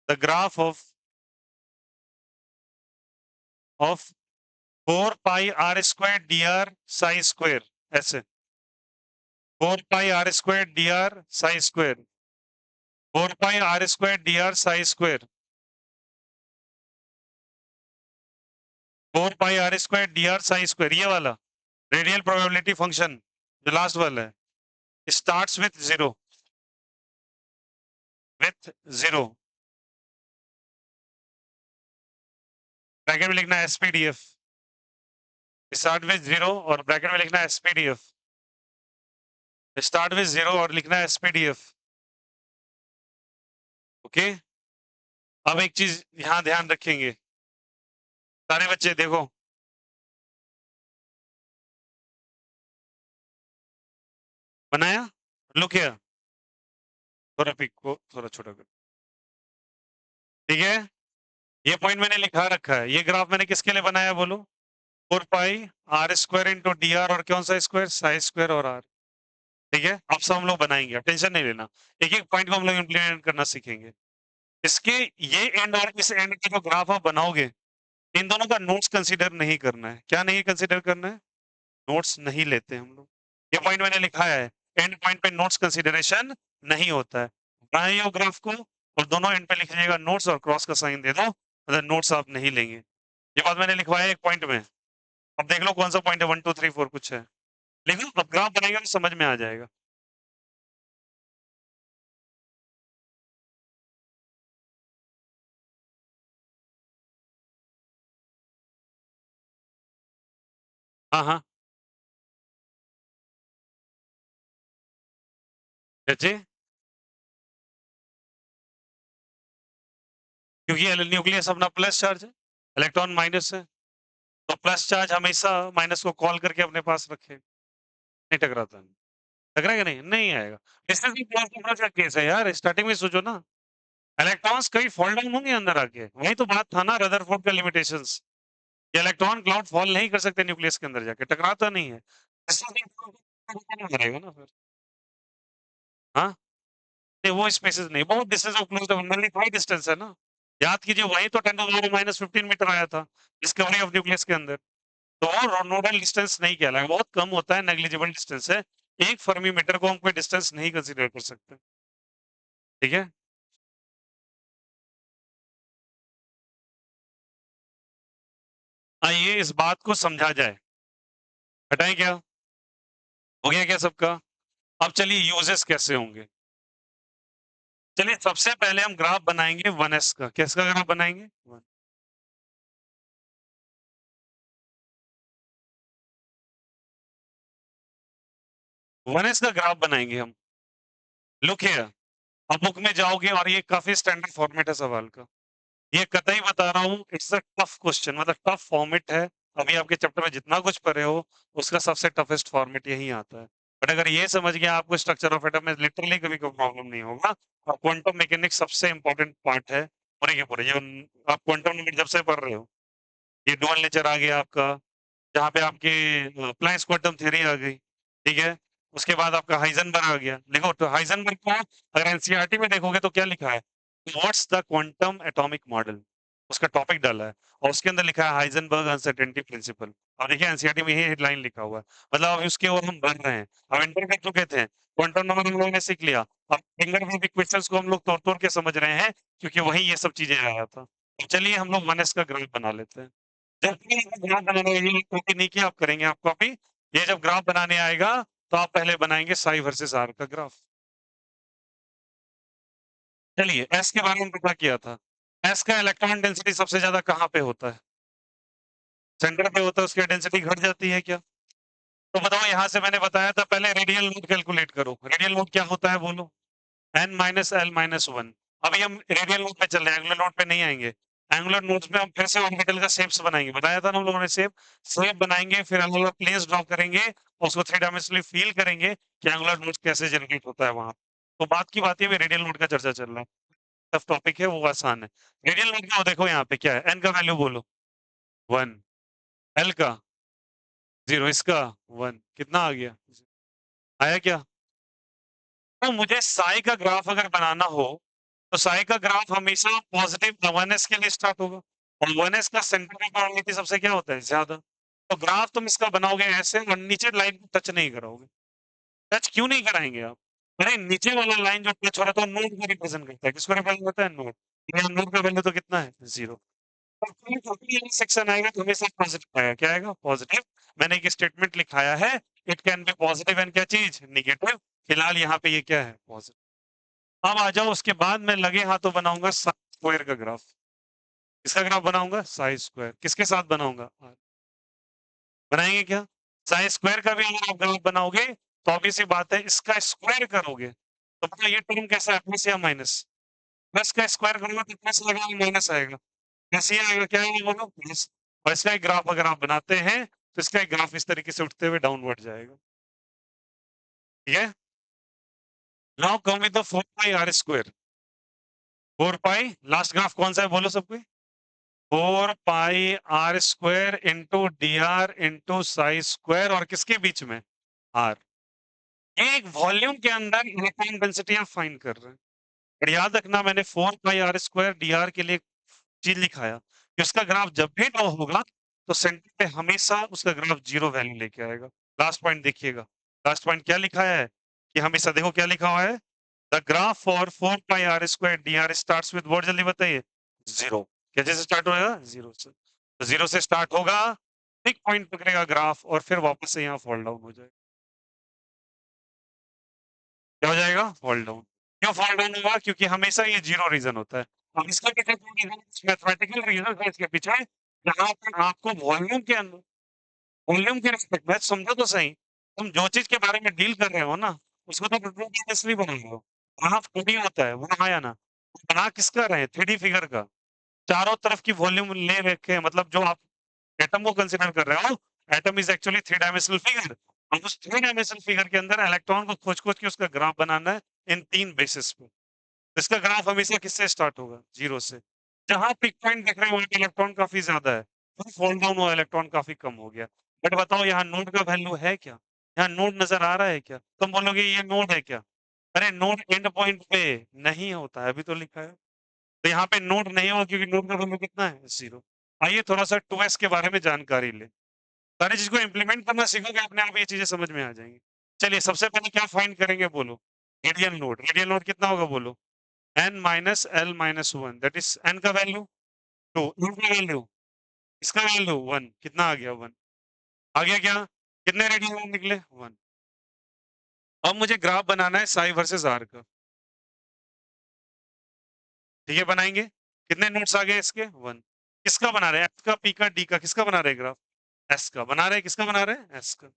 the graph of 4 pi r square d r psi square, ऐसे 4 pi r square d r psi square, 4 pi r square d r psi square, 4 pi r square d r psi square, ये वाला radial probability function जो last वाला है, starts with zero bracket में लिखना SPDF, start with zero और bracket में लिखना एसपीडीएफ, स्टार्ट विथ जीरो और लिखना एसपीडीएफ। ओके, अब एक चीज यहां ध्यान रखेंगे सारे बच्चे, देखो बनाया, लुक हियर, थोड़ा पिक को थोड़ा छोटा कर, ठीक है? ये पॉइंट मैंने लिखा रखा है, ये ग्राफ मैंने किसके लिए बनाया बोलो? 4 pi r square into d r और कौन सा स्क्वायर? साई स्क्वायर और आर। ठीक है, अब सब हम लोग बनाएंगे, टेंशन नहीं लेना, एक एक पॉइंट को हम लोग इंप्लीमेंट करना सीखेंगे। इसके ये एंड और इस एंड के जो ग्राफ आप बनाओगे, इन दोनों का नोट्स कंसीडर नहीं करना है। क्या नहीं कंसीडर करना है? नोट्स नहीं लेते हम लोग। ये पॉइंट मैंने लिखा है, एंड पॉइंट पे नोट्स कंसीडरेशन नहीं होता है। बनाइए ग्राफ को और दोनों एंड पे लिख लीजिएगा नोट्स और क्रॉस का साइन दे दो, मतलब नोट्स आप नहीं लेंगे। ये बात मैंने लिखवाया एक पॉइंट में। अब देख लो कौन सा पॉइंट है, 1 2 3 4 कुछ है, लिखो, अब ग्राफ बनाएगा तो समझ में आ जाएगा। हाँ हाँ बच्चे क्योंकि न्यूक्लियस अपना प्लस चार्ज है, इलेक्ट्रॉन माइनस है, तो प्लस चार्ज हमेशा माइनस को कॉल करके अपने पास रखे, नहीं टकराता। टकराएगा नहीं? नहीं आएगा। डिस्टेंस भी क्लोज डिफरेंस का केस है यार, स्टार्टिंग में सोचो ना, इलेक्ट्रॉन्स कहीं फॉल डाउन होंगे अंदर आके, वही तो बात था ना रदरफोर्ड का लिमिटेशंस, ये इलेक्ट्रॉन क्लाउड फॉल नहीं कर सकते न्यूक्लियस के अंदर जाके, टकराता नहीं है। रहेगा ना फिर, हाँ? नहीं वो स्पेसेस नहीं, बहुत distance of closed only high distance है ना। याद कीजिए वही तो 10⁻⁻15 मीटर आया था डिस्कवरी ऑफ न्यूक्लियस के अंदर। तो वो नोडल डिस्टेंस नहीं कहलाएगा, बहुत कम होता है, नेग्लिजिबल डिस्टेंस है। 1 फर्मी मीटर को हम कोई डिस्टेंस नहीं कंसीडर कर सकते। ठीक है? आइए इस बात को समझा जाए। हटाएँ क्या? हो गया क्या सबका? अब चलिए यूजेस कैसे होंगे? चलिए सबसे पहले हम ग्राफ बनाएँगे 1s का। किसका ग्राफ बनाएँगे? 1s का ग्राफ बनाएँगे हम। लुक हियर, अब बुक में जाओगे और ये काफ़ी स्टैंडर्ड फॉर्मेट है सवाल का। ये कतई बता रहा हूँ, इट्स अ टफ क्वेश्चन, मतलब टफ फॉर्मेट है। अभी आपके चैप्टर में जितना कुछ पढ़े हो, उसका सबसे टफेस्ट फॉर्मेट यही आता है। बट अगर ये समझ गए आपको स्ट्रक्चर ऑफ एटम में लिटरली कभी कोई प्रॉब्लम नहीं होगा। और क्वांटम मैकेनिक्स सबसे इंपॉर्टेंट पार्ट है पूरे के पूरे। ये आप क्वांटम नंबर जब से पढ़ रहे हो, ये डुअल नेचर आ गया आपका, जहाँ पे आपकी प्लैंक्स क्वांटम थ्योरी आ गई, ठीक है? उसके बाद आपका हाइजेनबर्ग आ गया। देखो तो हाइजेनबर्ग को अगर एनसीईआरटी में देखोगे तो क्या लिखा है? What's the quantum atomic model? उसका टॉपिक डाला है और उसके अंदर लिखा है हाइजेनबर्ग अनसर्टेनिटी प्रिंसिपल। अब देखिए एनसीईआरटी में यही हेडलाइन लिखा हुआ है। मतलब अब उसके ओर हम बढ़ रहे हैं। अब एंटर कर चुके थे। क्वांटम नंबर हम लोगों ने सीख लिया। अब फिंगर में भी क्वेश्चंस को हम लोग तोड़-तोड़ के समझ रहे हैं क्योंकि वही ये सब चीजें आया था। तो चलिए हम लोग 1s का ग्राफ बना लेते हैं। जब भी ग्राफ बनाने ये कॉपी नहीं किया आप करेंगे आप कॉपी। ये जब ग्राफ बनाने आएगा तो आप पहले बनाएंगे साई वर्सेस आर का ग्राफ। चलिए एस के बारे में पता किया था। एस का इलेक्ट्रॉन डेंसिटी सबसे ज्यादा कहाँ पे होता है? सेंटर पे होता है, उसकी डेंसिटी घट जाती है क्या? तो बताओ यहाँ से मैंने बताया था पहले रेडियल लोड कैलकुलेट करो। रेडियल लोड क्या होता है बोलो? n minus l minus one. अभी हम रेडियल नोड पे चल रहे हैं, एंगुलर नोड पे नहीं आएंगे। एंगुलर नोड्स में हम फिर से ऑर्बिटल का शेप्स बनाएंगे, बताया था ना हम लोगों ने शेप। शेप बनाएंगे फिर एंगुलर प्लेन्स ड्रॉ करेंगे और उसको थ्री डायमेंशनली फील करेंगे कि एंगुलर नोड कैसे जनरेट होता है वहां। तो बात की बात है रेडियल नोड का चर्चा चल रहा है। टफ टॉपिक है वो आसान है। रेडियल नोड का देखो यहाँ पे क्या है, एन का वैल्यू बोलो 1, एल का 0, इसका 1, कितना आ गया? आया क्या? तो मुझे साई का ग्राफ अगर बनाना हो तो साई का ग्राफ हमेशा पॉजिटिव 1s के लिए स्टार्ट होगा और 1s का सेंटर की प्रोबेबिलिटी सबसे क्या होता है ज्यादा। तो ग्राफ तुम इसका बनाओगे ऐसे और नीचे लाइन को टच नहीं कराओगे। टच क्यों नहीं कराएंगे आप? अरे नीचे वाला लाइन जो टच हो रहा था नोड को रिप्रेजेंट करता है, किसको रिप्रेजेंट करता है? नोड। यहाँ नोड का वैल्यू तो कितना है? 0। सेक्शन आएगा तो हमेशा पॉजिटिव आएगा, क्या आएगा? पॉजिटिव। मैंने एक स्टेटमेंट लिखाया है, it can be positive and क्या चीज? निगेटिव। फिलहाल यहाँ पे ये क्या है? पॉजिटिव। अब आ जाओ उसके बाद मैं लगे हाथों बनाऊंगा स्क्वायर का ग्राफ। किसका ग्राफ बनाऊंगा? साई स्क्वायर। किसके साथ बनाऊंगा? बनाएंगे क्या? साई स्क्वायर का भी अगर आप ग्राफ बनाओगे तो ऑब्वियस सी बात है इसका स्क्वायर करोगे तो पता ये टर्म कैसा है? प्लस या माइनस? प्लस का स्क्वायर करोगे तो प्लस आएगा या माइनस आएगा? कैसे आएगा? क्या आएगा बोलो? प्लस। और इसका एक ग्राफ अगर आप बनाते हैं तो इसका एक ग्राफ इस तरीके से उठते हुए डाउनवर्ड जाएगा। ठीक है? Now come with the 4 pi r square. 4 pi last graph कौन सा है बोलो सबको? 4 pi r square into d r into psi square और किसके बीच में? आर। ये एक वॉल्यूम के अंदर इलेक्ट्रॉन डेंसिटी आप फाइंड कर रहे हैं। और याद रखना मैंने 4 pi r square d are के लिए चीज लिखाया कि उसका ग्राफ जब भी ड्रॉ होगा तो सेंटर पे हमेशा उसका ग्राफ जीरो वैल्यू लेके आएगा। लास्ट पॉइंट देखिएगा। लास्ट पॉइंट क्या लिखा है कि हमेशा देखो क्या लिखा हुआ है, the graph for 4 pi r square d r starts with what? जल्दी बताइए। जीरो। कैसे से स्टार्ट होएगा? जीरो से। तो जीरो से स्टार्ट होगा, एक पॉइंट पकड़ेगा ग्राफ और फिर वापस से यहाँ फॉल डाउन हो जाएगा। क्या हो जाएगा? Fall down. क्यों फॉल डाउन होगा? क्योंकि हमेशा ये जीरो रीजन होता है। अब इसका पीछे रीजन मैथमेटिकल रीजन है इसके पीछे, जहाँ पर आपको वॉल्यूम के अंदर वॉल्यूम के रिस्पेक्ट में समझो तो सही, तुम जो चीज के बारे में डील कर रहे हो ना उसको तो कंटिन्यूअसली बनाएगा। ग्राफ 2D होता है, वो आया ना। बना किसका रहे हैं? 3D फिगर का। चारों तरफ की वॉल्यूम ले रखे हैं, मतलब जो आप एटम को कंसीडर कर रहे हो, atom is actually 3 dimensional figure. अब उस 3 डायमेंशनल फिगर के अंदर इलेक्ट्रॉन को खोज-खोज के उसका ग्राफ बनाना है इन 3 बेसिस पे। इसका ग्राफ हमेशा किससे स्टार्ट होगा? 0 से। जहाँ पिक पॉइंट देख रहे हो वहाँ पे इलेक्ट्रॉन काफ़ी ज़्यादा है, फिर फॉल डाउन हुआ इलेक्ट्रॉन काफ़ी कम हो गया। बट बताओ यहाँ नोड का वैल्यू है क्या? यहाँ नोड नज़र आ रहा है क्या? तुम बोलोगे ये नोड है क्या? अरे नोड एंड पॉइंट पे नहीं होता है, अभी तो लिखा है। तो यहाँ पे नोड नहीं होगा क्योंकि नोड का वैल्यू कितना है? 0। आइए थोड़ा-सा 2s के बारे में जानकारी लें। सारी चीज़ को इम्प्लीमेंट करना सीखोगे अपने आप ये चीज़ें समझ में आ जाएँगी। चलिए सबसे पहले क्या फाइंड करेंगे बोलो? रेडियल नोड कितना होगा बोलो? n minus L minus 1 that is n का वैल्यू 2, n का वैल्यू, इसका वैल्यू 1 कितना आ गया 1 आ गया क्या? कितने रेडियल नोड निकले? 1। अब मुझे ग्राफ बनाना है साई वर्सेस R का। ठीक है बनाएँगे? कितने नोड्स आ गए इसके? 1। किसका बना रहे हैं? F का, P का, D का किसका बना रहे हैं ग्राफ? S का। बना रहे हैं किसका बना रहे हैं? S का।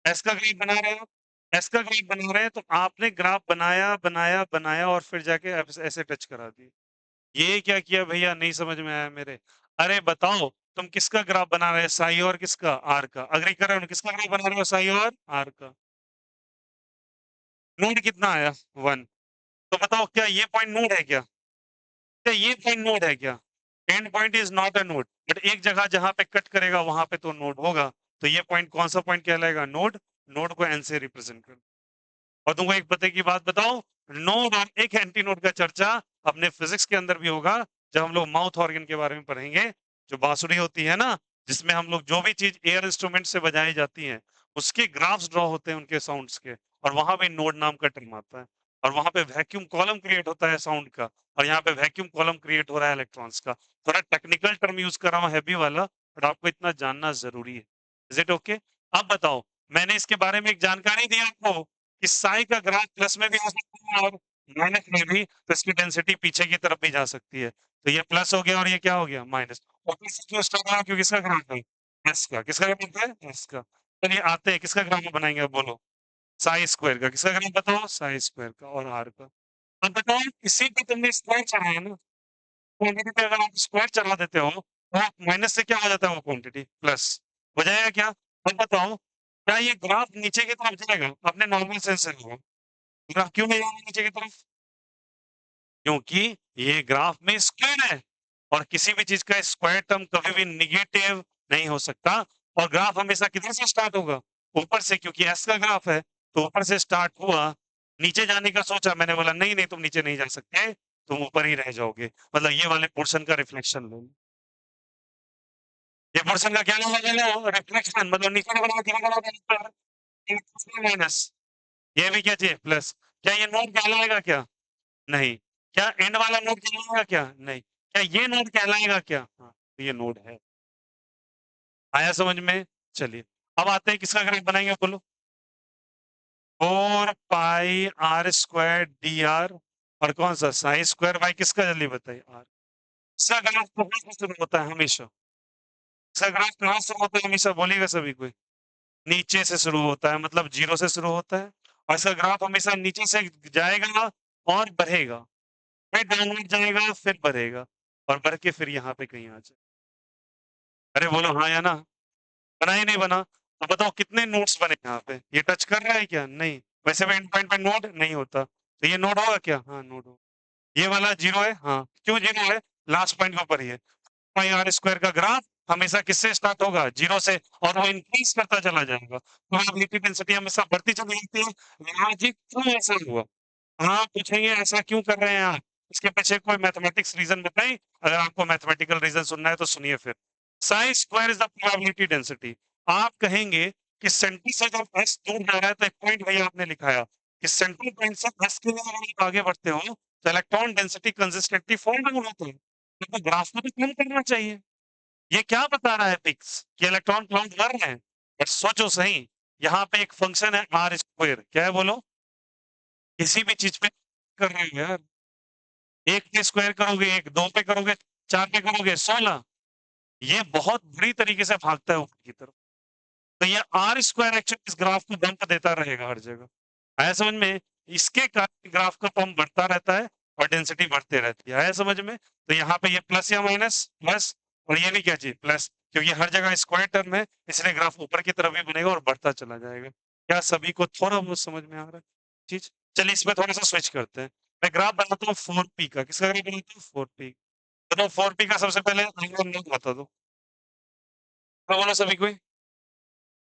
एस का ग्राफ बना रहे हो एस का ग्राफ बना रहे हैं तो आपने ग्राफ बनाया बनाया बनाया और फिर जाके ऐसे टच करा दी। ये क्या किया भैया नहीं समझ में आया मेरे। अरे बताओ तुम किसका ग्राफ बना रहे हो साई और किसका आर का अग्री कर रहे हो किसका ग्राफ बना रहे हो साई और आर का। नोड कितना आया 1। तो बताओ क्या ये पॉइंट नोड है क्या? क्या ये पॉइंट नोड है क्या? And point is not a node but एक जगह जहां पे कट करेगा वहां पे तो नोड होगा। तो ये पॉइंट कौन सा पॉइंट कहलाएगा? नोड। नोड को एन से रिप्रेजेंट कर। और तुमको एक पते की बात बताऊं, नोड और एक एंटी नोड का चर्चा अपने फिजिक्स के अंदर भी होगा जब हम लोग माउथ ऑर्गन के बारे में पढ़ेंगे। जो बांसुरी होती है ना, जिसमें हम लोग जो भी चीज एयर इंस्ट्रूमेंट से बजाई जाती है उसके ग्राफ्स ड्रॉ होते हैं उनके साउंड्स के। और वहां पे नोड नाम का टर्म आता है। और वहां पे वैक्यूम कॉलम क्रिएट होता है साउंड का। और यहाँ पे वैक्यूम कॉलम क्रिएट हो रहा है इलेक्ट्रॉन्स का। थोड़ा टेक्निकल टर्म यूज कर रहा हूँ हैवी वाला, बट आपको इतना जानना जरूरी है। Is it okay? अब बताओ, मैंने इसके बारे में एक जानकारी दी आपको कि साई का ग्राफ प्लस में भी हो सकता है और माइनस में भी, तो इसकी डेंसिटी पीछे की तरफ भी जा सकती है। तो ये प्लस हो गया और ये क्या हो गया? माइनस। और फिर से क्यों स्टार्ट हुआ? क्योंकि इसका ग्राफ है एस का। किसका ग्राफ है? एस का। चलिए आते हैं किसका ग्राफ बनाएंगे अब बोलो? साई स्क्वायर का। किसका ग्राफ बताओ? साई स्क्वायर का और आर का। अब बताओ इसी पे तुमने स्क्वायर चढ़ाया ना, क्वांटिटी पे अगर आप स्क्वायर चढ़ा देते हो तो माइनस से क्या हो जाता है वो क्वांटिटी प्लस हो जाएगा क्या? अब बताओ क्या ये ग्राफ नीचे की तरफ जाएगा? अपने नॉर्मल सेंस से होगा। ग्राफ क्यों नहीं जाएगा नीचे की तरफ? क्योंकि ये ग्राफ में स्क्वायर है और किसी भी चीज का स्क्वायर टर्म कभी भी निगेटिव नहीं हो सकता। और ग्राफ हमेशा किधर से स्टार्ट होगा? ऊपर से, क्योंकि एस का ग्राफ है तो ऊपर से स्टार्ट हुआ। नीचे जाने का सोचा, मैंने बोला नहीं नहीं तुम नीचे नहीं जा सकते, तुम ऊपर ही रह जाओगे। मतलब ये वाले पोर्शन का रिफ्लेक्शन लो। ये पोर्शन का क्या लो? रिफ्लेक्शन। मतलब नीचे का माइनस, ये भी क्या चाहिए? प्लस। क्या ये नोड कहलाएगा क्या? नहीं। क्या एंड वाला नोड कहलाएगा क्या? नहीं। क्या ये नोड कहलाएगा क्या? हाँ, तो ये नोड है। आया समझ में? चलिए, अब आते हैं किसका ग्राफ बनाएंगे बोलो? 4 pi r square d r और कौन सा साई स्क्वायर बाई किसका? जल्दी बताइए आर। इसका ग्राफ कहाँ से शुरू होता है हमेशा? इसका ग्राफ कहाँ से होता है हमेशा? बोलिएगा सभी कोई। नीचे से शुरू होता है, मतलब 0 से शुरू होता है। और इसका ग्राफ हमेशा नीचे से जाएगा और बढ़ेगा। फिर डाउनवर्ड जाएगा फिर बढ़ेगा और बढ़ के फिर यहाँ पे कहीं आ जाए। अरे बोलो हाँ या ना? बना ही नहीं बना। तो बताओ कितने नोड्स बने यहाँ पे? ये टच कर रहा है क्या? नहीं। वैसे भी एंड पॉइंट पे नोड नहीं होता, तो ये नोड होगा क्या? हाँ नोड होगा। ये वाला 0 है? हाँ। क्यों 0 है? लास्ट पॉइंट के ऊपर ही है। पाई आर स्क्वायर का ग्राफ हमेशा किससे स्टार्ट होगा? 0 से। और वो इंक्रीज करता चला जाएगा। प्रोबेबिलिटी डेंसिटी हमेशा बढ़ती चली जाती है। लॉजिक क्यों ऐसा हुआ? हाँ, पूछेंगे ऐसा क्यों कर रहे हैं आप? इसके पीछे कोई मैथमेटिक्स रीज़न बताएँ? अगर आपको मैथमेटिकल रीज़न सुनना है तो सुनिए फिर। Sine square is the probability density. आप कहेंगे कि सेंटर से जब एस दूर जा रहा है तो एक पॉइंट भैया आपने लिखा है कि सेंट्रल पॉइंट से एस के लिए अगर आप आगे बढ़ते हो तो electron density consistently fall down होती है। तो ग्राफ को तो कम करना चाहिए। ये क्या बता रहा है फिक्स कि इलेक्ट्रॉन काउंट बढ़ रहे हैं? बट सोचो सही, यहाँ पे एक फंक्शन है आर स्क्वायर। क्या है बोलो? किसी भी चीज़ पे कर रहे हो यार। 1 पे स्क्वायर करोगे 1, 2 पे करोगे 4 पे करोगे 16। ये बहुत बुरी तरीके से भागता है ऊपर की तरफ। तो ये आर स्क्वायर एक्चुअली इस ग्राफ को डंप देता रहेगा हर जगह। आया समझ में? इसके कारण ग्राफ का फॉर्म बढ़ता रहता है और डेंसिटी बढ़ते रहती है। आया समझ में? तो यहाँ पे ये प्लस या माइनस प्लस, और ये भी क्या चीज प्लस, क्योंकि हर जगह स्क्वायर टर्म है, इसलिए ग्राफ ऊपर की तरफ भी बनेगा और बढ़ता चला जाएगा। क्या सभी को थोड़ा बहुत समझ में आ रहा है चीज? चलिए इसमें थोड़ा सा स्विच करते हैं। मैं ग्राफ बनाता हूँ 4p का। किसका ग्राफ बनाता हूँ? 4p। बताओ 4p का सबसे पहले नोट बता दो। तो बोलो सभी कोई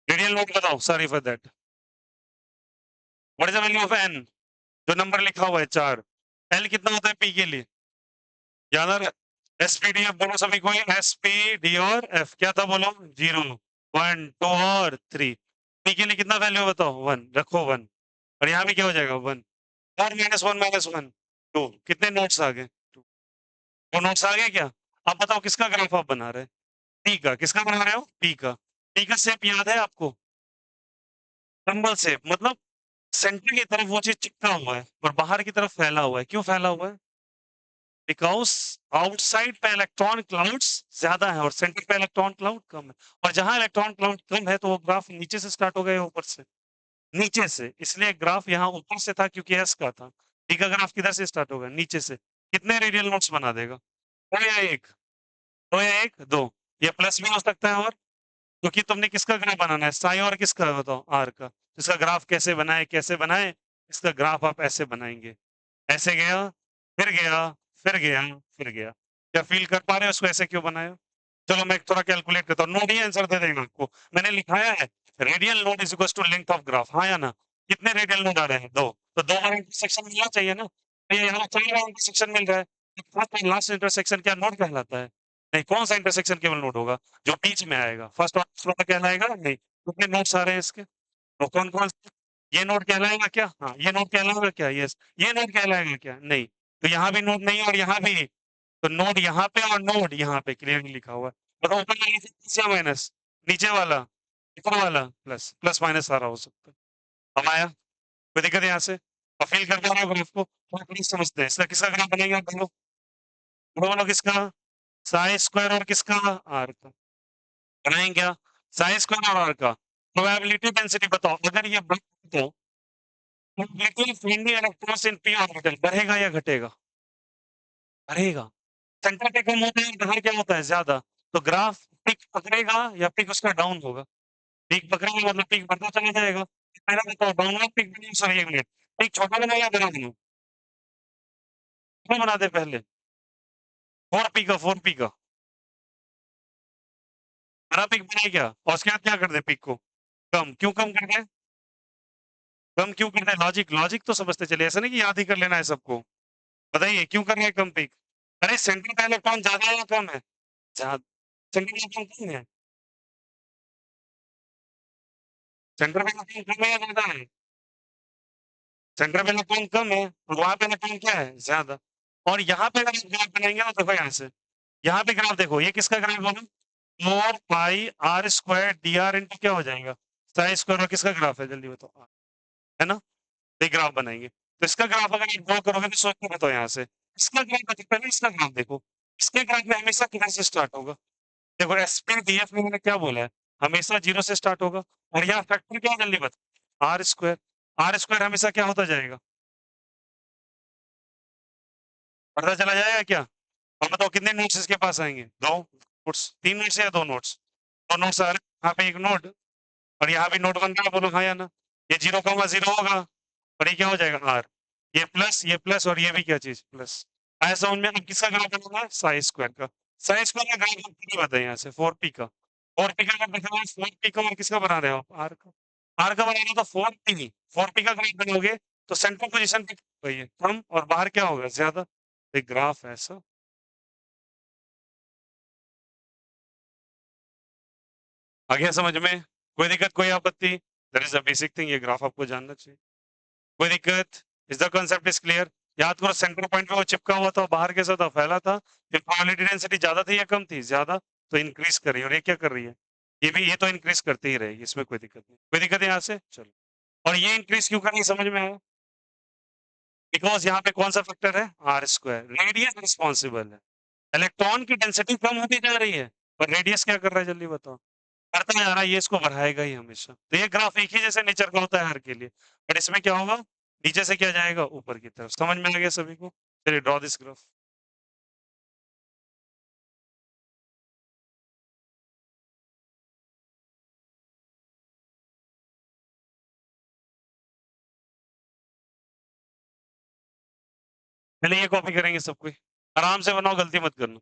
रेडियल नोट बताओ। Sorry for that. What is the value of n? जो नंबर लिखा हुआ है 4। l कितना होता है p के लिए? याद आ रहा है? एसपीडीएफ बोलो सभी कोई। एसपीडी और एफ क्या था बोलो? 0 1 2 और 3। p के लिए कितना वैल्यू बताओ? 1 रखो 1, और यहाँ भी क्या हो जाएगा 1 और माइनस वन 2। कितने नोट्स आ गए? 2 नोट्स आ गए क्या? अब बताओ किसका ग्राफ आप बना रहे हैं? p का। किसका बना रहे हो? p का। p का शेप याद है आपको? डंबल शेप, मतलब सेंटर की तरफ वो चीज चिपका हुआ है और बाहर की तरफ फैला हुआ है। क्यों फैला हुआ है? बिकॉज आउटसाइड पे इलेक्ट्रॉन क्लाउड्स ज्यादा है और सेंटर पे इलेक्ट्रॉन क्लाउड कम है। और जहां इलेक्ट्रॉन क्लाउड कम है तो वो ग्राफ नीचे से स्टार्ट हो गया, ऊपर से नीचे से। इसलिए ग्राफ यहाँ ऊपर से था क्योंकि एस का था। डी का ग्राफ किधर से स्टार्ट होगा? नीचे से। कितने रेडियल नोट्स बना देगा? 2 या 1? 2 या 1? 2। ये प्लस भी हो सकता है, और क्योंकि तुमने किसका ग्राफ बनाना है? साई और किसका बताओ? आर का। इसका ग्राफ कैसे बनाए? कैसे बनाए? इसका ग्राफ आप ऐसे बनाएंगे, ऐसे गया, फिर गया, फिर गया, फिर गया। क्या फील कर पा रहे हो उसको ऐसे क्यों बनाया? चलो मैं थोड़ा कैलकुलेट करता हूँ। नोड ही आंसर दे देगा आपको। मैंने लिखाया है radial node is equal to length of graph. हाँ या ना? कितने रेडियल नोड आ रहे हैं? 2। तो 2 बार इंटरसेक्शन मिलना चाहिए ना? तो ये यहाँ 4 बार इंटरसेक्शन मिल रहा है। फर्स्ट और लास्ट इंटरसेक्शन क्या नोड कहलाता है? नहीं। कौन सा इंटरसेक्शन केवल नोड होगा? जो बीच में आएगा। फर्स्ट और लास्ट वाला कहलाएगा नहीं। कितने नोड्स आ रहे हैं इसके? तो कौन कौन से? ये नोड कहलाएगा क्या? हाँ। ये नोड कहलाएगा क्या? यस। ये नोड कहलाएगा क्या? नहीं। तो यहाँ भी नोड नहीं है और यहाँ भी। तो नोड यहाँ पे और नोड यहाँ पे क्लियरली लिखा हुआ है। बताओ ऊपर वाला प्लस या माइनस? नीचे वाला? ऊपर वाला प्लस। प्लस माइनस सारा हो सकता है। अब आया? कोई दिक्कत है यहाँ से? और फील कर पा रहे हो ग्राफ को? थोड़ा प्लीज समझते हैं। इसका किसका ग्राफ बनेगा आप बोलो? बोलो किसका? साई स्क्वायर और किसका? आर का। बनाएंगे क्या? साई स्क्वायर और आर का। प्रोबेबिलिटी डेंसिटी बताओ। अगर ये तो little friendly electrons in P orbital बढ़ेगा या घटेगा? बढ़ेगा। सेंटर पे कम होता है, बाहर क्या होता है? ज्यादा। तो ग्राफ पीक पकड़ेगा या पीक उसका डाउन होगा? पीक पकड़ेगा मतलब पीक बढ़ता चला जाएगा। पहले बताओ डाउनवर्ड पीक बनाओ। Sorry 1 minute. पीक छोटा बनाओ या बड़ा बनाओ? क्या बना दे पहले? 4p का। 4p का बड़ा पीक बनाए क्या? और उसके बाद क्या कर दे पीक को? कम। क्यों कम कर दे? कम क्यों कर दे? लॉजिक लॉजिक तो समझते चले। ऐसा नहीं कि याद ही कर लेना है सबको। बताइए क्यों कर रहे हैं कम पीक? अरे सेंटर का इलेक्ट्रॉन ज्यादा है या कम है? ज्यादा। सेंटर का इलेक्ट्रॉन कम है। सेंटर पे इलेक्ट्रॉन कम है या ज्यादा है? सेंटर पे इलेक्ट्रॉन कम है और वहां पे इलेक्ट्रॉन क्या है? ज्यादा। और यहाँ पे अगर ग्राफ बनाएंगे ना, देखो यहाँ से। यहाँ पे ग्राफ देखो, ये किसका ग्राफ बोलो? 4 पाई r² dr इंटू क्या हो जाएगा? साई स्क्वायर। और किसका ग्राफ है जल्दी बताओ? है ना? तो ये ग्राफ बनाएंगे। तो इसका ग्राफ अगर आप ड्रॉ करोगे तो सोच के बताओ यहाँ से। इसका ग्राफ देखो, पहले इसका ग्राफ देखो। इसके ग्राफ में हमेशा किधर से स्टार्ट होगा? देखो एसपीडीएफ में मैंने क्या बोला है? हमेशा 0 से स्टार्ट होगा। और यहाँ फैक्टर क्या है जल्दी बता? Are square. आर स्क्वायर हमेशा क्या होता जाएगा? बढ़ता चला जाएगा क्या? अब बताओ कितने नोट्स इसके पास आएंगे? 2 नोट्स। 3 नोट्स या 2 नोट्स? 2 नोट्स आ रहे हैं। यहाँ पे एक नोट और यहाँ भी नोट बन रहा है। बोलो हाँ या ना? ये 0,0 होगा और ये क्या हो जाएगा? आर। ये प्लस और ये भी क्या चीज? प्लस। आया समझ में? अब किसका ग्राफ बनाना है? साई स्क्वायर का। साई स्क्वायर का ग्राफ आपको बताइए यहाँ से 4p का। 4p का अगर देखा जाए 4p का, और किसका बना रहे हो आप? आर का। आर का बना रहे हो तो 4p। 4p का ग्राफ बनाओगे तो सेंट्रल पोजीशन पे वही है कम और बाहर क्या होगा? ज्यादा। एक ग्राफ ऐसा। आ गया समझ में? कोई दिक्कत, कोई आपत्ति? That is the basic thing. ये ग्राफ आपको जानना चाहिए। कोई दिक्कत? Is the concept is clear? याद करो सेंटर पॉइंट पे वो चिपका हुआ था, बाहर कैसा था? फैला था। फिर प्रोबेबिलिटी डेंसिटी ज्यादा थी या कम थी? ज्यादा। तो इंक्रीज कर रही है। और ये क्या कर रही है? ये भी, ये तो इंक्रीज करती ही रहेगी। इसमें कोई दिक्कत नहीं। कोई दिक्कत है यहाँ से? चलो। और ये इंक्रीज क्यों कर रही है समझ में आया? बिकॉज यहाँ पे कौन सा फैक्टर है? R square. रेडियस रिस्पॉन्सिबल है। इलेक्ट्रॉन की डेंसिटी कम होती जा रही है, पर रेडियस क्या कर रहा है जल्दी बताओ? बढ़ता जा रहा है, ये इसको बढ़ाएगा ही हमेशा। तो ये ग्राफ एक ही जैसे नेचर का होता है हर के लिए, बट इसमें क्या होगा, नीचे से क्या जाएगा ऊपर की तरफ। समझ में आ गया सभी को? चलिए ड्रॉ दिस ग्राफ। पहले ये कॉपी करेंगे सब कोई, आराम से बनाओ, गलती मत करना।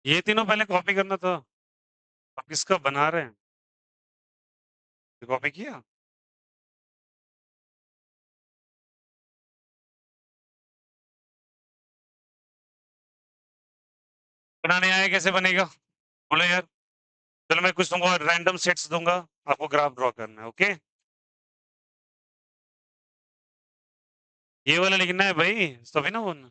ये तीनों पहले कॉपी करना था, आप किसका बना रहे हैं? कॉपी किया? बनाने आया, कैसे बनेगा बोलो यार। चलो मैं कुछ दूंगा, रैंडम सेट्स दूंगा, आपको ग्राफ ड्रॉ करना है, ओके। ये वाला लिखना है भाई, तभी ना बोलना।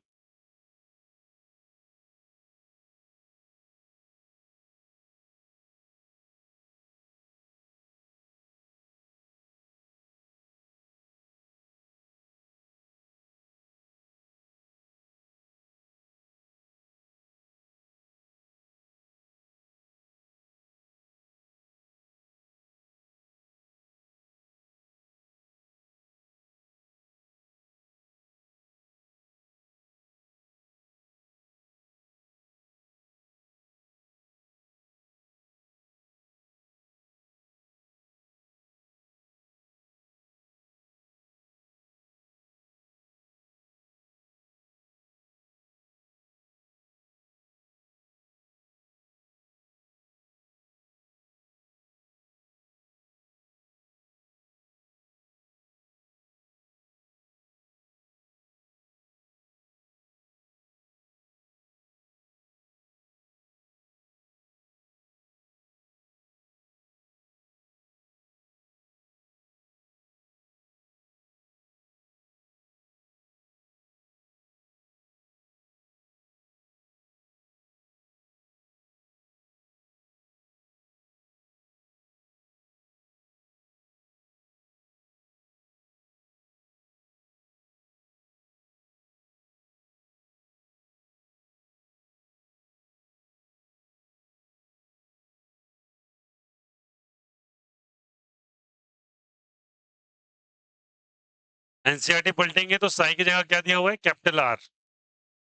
एनसीईआरटी पलटेंगे तो साई की जगह क्या दिया हुआ है, कैपिटल आर,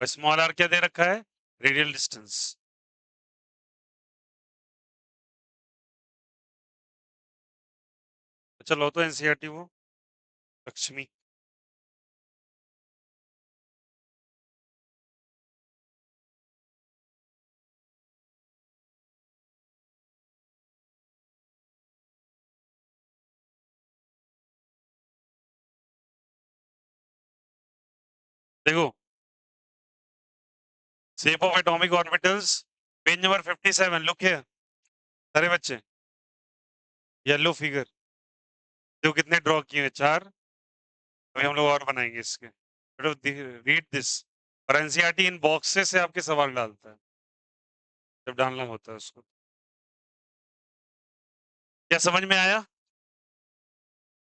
और स्मॉल आर क्या दे रखा है, रेडियल डिस्टेंस। चलो तो एनसीईआरटी वो लक्ष्मी। देखो, shape of atomic orbitals, page number 57, look here सारे बच्चे, येलो फिगर जो कितने ड्रॉ किए हैं, 4। अभी हम लोग और बनाएंगे इसके, रीड दिस। और एनसीईआरटी इन बॉक्सेस से आपके सवाल डालता है जब डालना होता है उसको। क्या समझ में आया?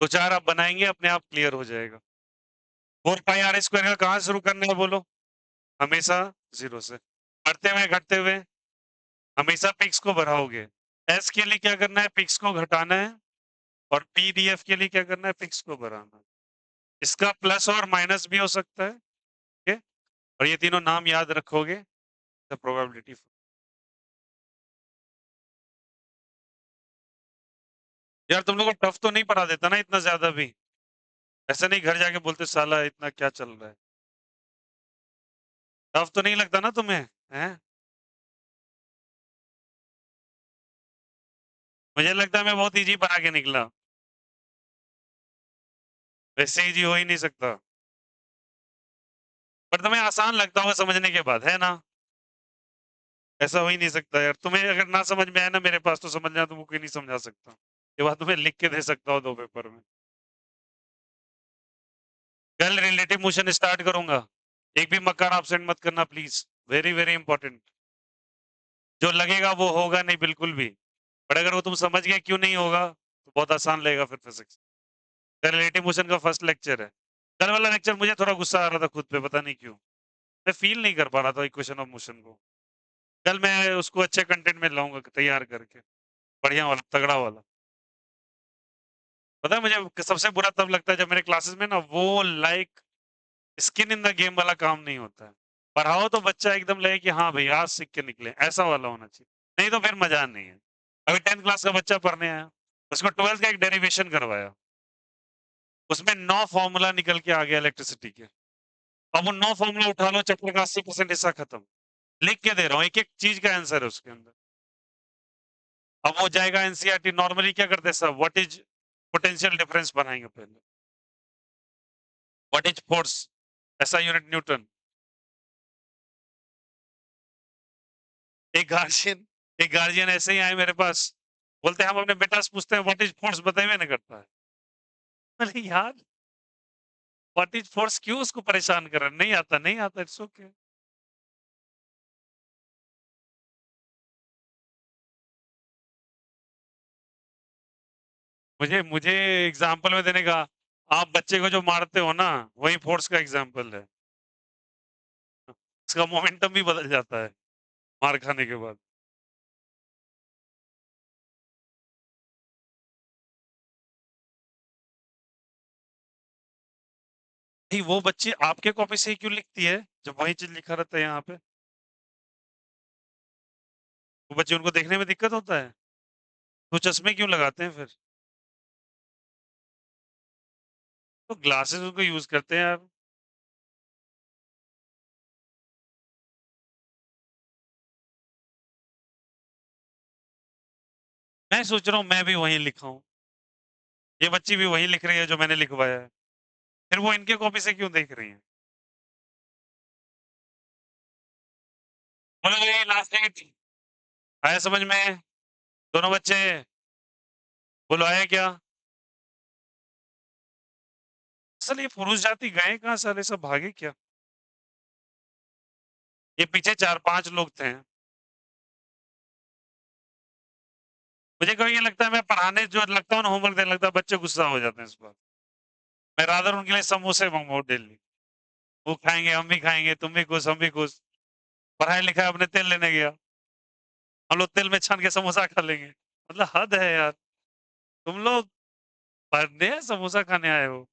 तो 4 आप बनाएंगे, अपने आप क्लियर हो जाएगा। 4 पाई आर स्क्वायर का कहाँ शुरू करना है बोलो? हमेशा 0 से। बढ़ते हुए घटते हुए हमेशा पिक्स को बढ़ाओगे। एस के लिए क्या करना है? पिक्स को घटाना है। और पीडीएफ के लिए क्या करना है? पिक्स को बढ़ाना है। इसका प्लस और माइनस भी हो सकता है, ठीक है? और ये तीनों नाम याद रखोगे, द प्रोबेबिलिटी। यार तुम लोग को टफ तो नहीं पढ़ा देता ना इतना ज्यादा भी? ऐसा नहीं घर जाके बोलते साला इतना क्या चल रहा है? टफ तो नहीं लगता ना तुम्हें? हैं? मुझे लगता है मैं बहुत इजी बना के निकला। वैसे इजी हो ही नहीं सकता। पर तुम्हें आसान लगता होगा समझने के बाद, है ना? ऐसा हो ही नहीं सकता यार। तुम्हें अगर ना समझ में आए ना मेरे पास, तो समझना तुमको कोई नहीं समझा सकता। ये बात तुम्हें लिख के दे सकता हूँ 2 पेपर में। कल रिलेटिव मोशन स्टार्ट करूंगा। एक भी मक्कार एब्सेंट मत करना प्लीज, वेरी वेरी इंपॉर्टेंट। जो लगेगा वो होगा नहीं बिल्कुल भी। पर अगर वो तुम समझ गए क्यों नहीं होगा, तो बहुत आसान लगेगा फिर फिजिक्स। रिलेटिव मोशन का फर्स्ट लेक्चर है। कल वाला लेक्चर मुझे थोड़ा गुस्सा आ रहा था खुद पे, पता नहीं क्यों। मैं फील नहीं कर पा रहा था इक्वेशन ऑफ मोशन को। कल मैं उसको अच्छे कंटेंट में लाऊंगा तैयार करके, बढ़िया वाला, तगड़ा वाला। पता है मुझे सबसे बुरा तब लगता है जब मेरे क्लासेस में ना वो like skin in the game वाला काम नहीं होता है। पढ़ाओ तो बच्चा एकदम लगे कि हाँ भाई आज सीख के निकले, ऐसा वाला होना चाहिए। नहीं तो फिर मजा नहीं है। अभी 10th क्लास का बच्चा पढ़ने आया, उसको 12th का एक डेरिवेशन करवाया, उसमें 9 फॉर्मूला निकल के आ गया इलेक्ट्रिसिटी के। अब वो 9 फॉर्मूला उठा लो, चैप्टर का 80% हिस्सा खत्म। लिख के दे रहा हूँ, एक एक चीज का आंसर है उसके अंदर। अब वो जाएगा एनसीईआरटी, नॉर्मली क्या करते हैं सब, व्हाट इज पोटेंशियल डिफरेंस बनाएंगे पहले, व्हाट इज फोर्स, ऐसा यूनिट न्यूटन। एक गार्जियन ऐसे ही आए मेरे पास, बोलते हैं हम अपने बेटा से पूछते हैं व्हाट इज फोर्स, बताइए नहीं करता है। मैंने यार व्हाट इज फोर्स क्यों उसको परेशान कर रहा है? नहीं आता, नहीं आता, इट्स ओके। मुझे मुझे एग्जाम्पल में देने का, आप बच्चे को जो मारते हो ना, वही फोर्स का एग्जाम्पल है। उसका मोमेंटम भी बदल जाता है मार खाने के बाद। नहीं, वो बच्ची आपके कॉपी से ही क्यों लिखती है जब वही चीज लिखा रहता है यहाँ पे? वो बच्चे, उनको देखने में दिक्कत होता है, तो चश्मे क्यों लगाते हैं फिर? तो ग्लासेस उनको यूज करते हैं यार। मैं सोच रहा हूँ मैं भी वही लिखा हूँ, ये बच्ची भी वही लिख रही है जो मैंने लिखवाया है, फिर वो इनके कॉपी से क्यों देख रही है? बोलो ये लास्ट डेट आया समझ में? दोनों बच्चे बोलो आया क्या? असल ये पुरुष जाति गए कहाँ साले, सब भागे क्या? ये पीछे 4-5 लोग थे। मुझे कभी ये लगता है मैं पढ़ाने जो लगता हूँ ना, होमवर्क देने लगता है, बच्चे गुस्सा हो जाते हैं इस पर। मैं रादर उनके लिए समोसे मंगवाऊँ डेली। वो खाएंगे, हम भी खाएंगे, तुम भी खुश, हम भी खुश। पढ़ाई लिखाई अपने तेल लेने गया, हम लोग तेल में छान के समोसा खा लेंगे। मतलब हद है यार। तुम लोग पढ़ने या समोसा खाने आए हो?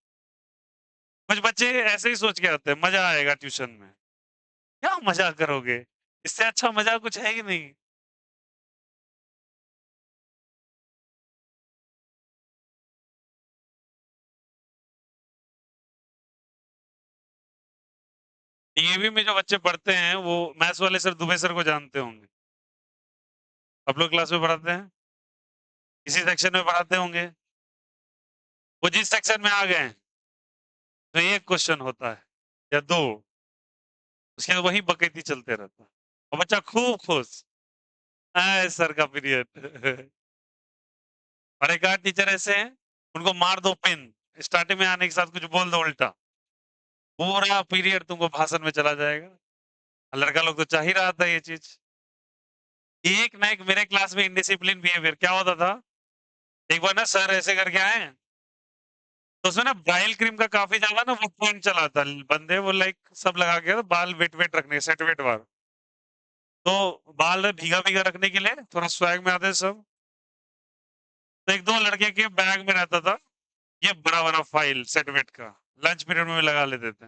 कुछ बच्चे ऐसे ही सोच के आते हैं मजा आएगा ट्यूशन में। क्या मजा करोगे? इससे अच्छा मजा कुछ है ही नहीं। डीएवी में जो बच्चे पढ़ते हैं वो मैथ्स वाले सर दुबे सर को जानते होंगे। आप लोग क्लास में पढ़ाते हैं, इसी सेक्शन में पढ़ाते होंगे। वो जिस सेक्शन में आ गए तो एक क्वेश्चन होता है या 2, उसके बाद वही बकैती चलते रहता और बच्चा खूब खुश, सर का पीरियड। और एक आध टीचर ऐसे हैं, उनको मार दो पिन, स्टार्टिंग में आने के साथ कुछ बोल दो उल्टा, पूरा पीरियड तुमको भाषण में चला जाएगा। लड़का लोग तो चाह ही रहा था ये चीज। एक ना एक मेरे क्लास में इनडिसिप्लिन बिहेवियर क्या होता था, एक बार ना सर ऐसे करके आए, तो उसमें ना ब्राइल क्रीम का काफी ज्यादा ना वो ट्रेंड चला था, बंदे वो लाइक सब लगा के बाल वेट वेट रखने, सेट वेट वाल, तो बाल भीगा भीगा रखने के लिए थोड़ा स्वैग में आते सब। तो एक दो लड़के के बैग में रहता था ये बड़ा बड़ा फाइल सेट वेट का, लंच पीरियड में भी लगा लेते थे।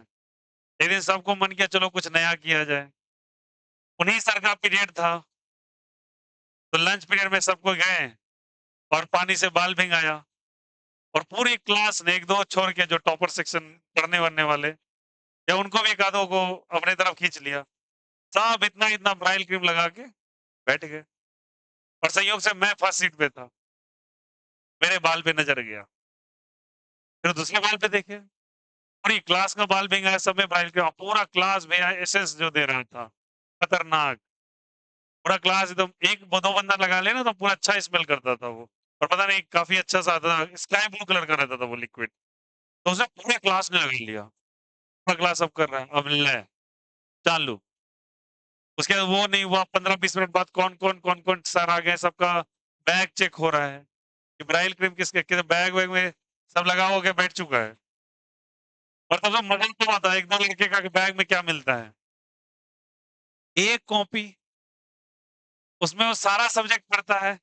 एक दिन सबको मन किया चलो कुछ नया किया जाए, उन्हीं सर का पीरियड था, तो लंच पीरियड में सबको गए और पानी से बाल भिंगाया, और पूरी क्लास ने एक दो छोड़ के जो टॉपर सेक्शन पढ़ने वढ़ने वाले, या उनको भी एक आधों को अपने तरफ खींच लिया, सब इतना इतना ब्राइल क्रीम लगा के बैठ गए। और संयोग से मैं फर्स्ट सीट पे था, मेरे बाल पे नजर गया, फिर दूसरे बाल पे देखे, पूरी क्लास का बाल भिंगा है, सब में ब्राइल क्रीम, पूरा क्लास भैया एसेंस जो दे रहा था, खतरनाक, पूरा क्लास एकदम एक दो बंदा लगा ले ना तो पूरा अच्छा स्मेल करता था वो, और पता नहीं काफी अच्छा सा था, स्काई ब्लू कलर का रहता था वो लिक्विड, तो उसने पूरे क्लास में लगा लिया, पूरा क्लास अब कर रहा है, अब ले चालू। उसके बाद वो नहीं हुआ, 15-20 मिनट बाद कौन-कौन सर आ गए, सबका बैग चेक हो रहा है, कि ब्राइल क्रीम किसके बैग वैग में सब लगा हो के बैठ चुका है। और तब तो मजा तब आता है, एक दो लड़के का बैग में क्या मिलता है, एक कॉपी, उसमें वो सारा सब्जेक्ट पढ़ता है,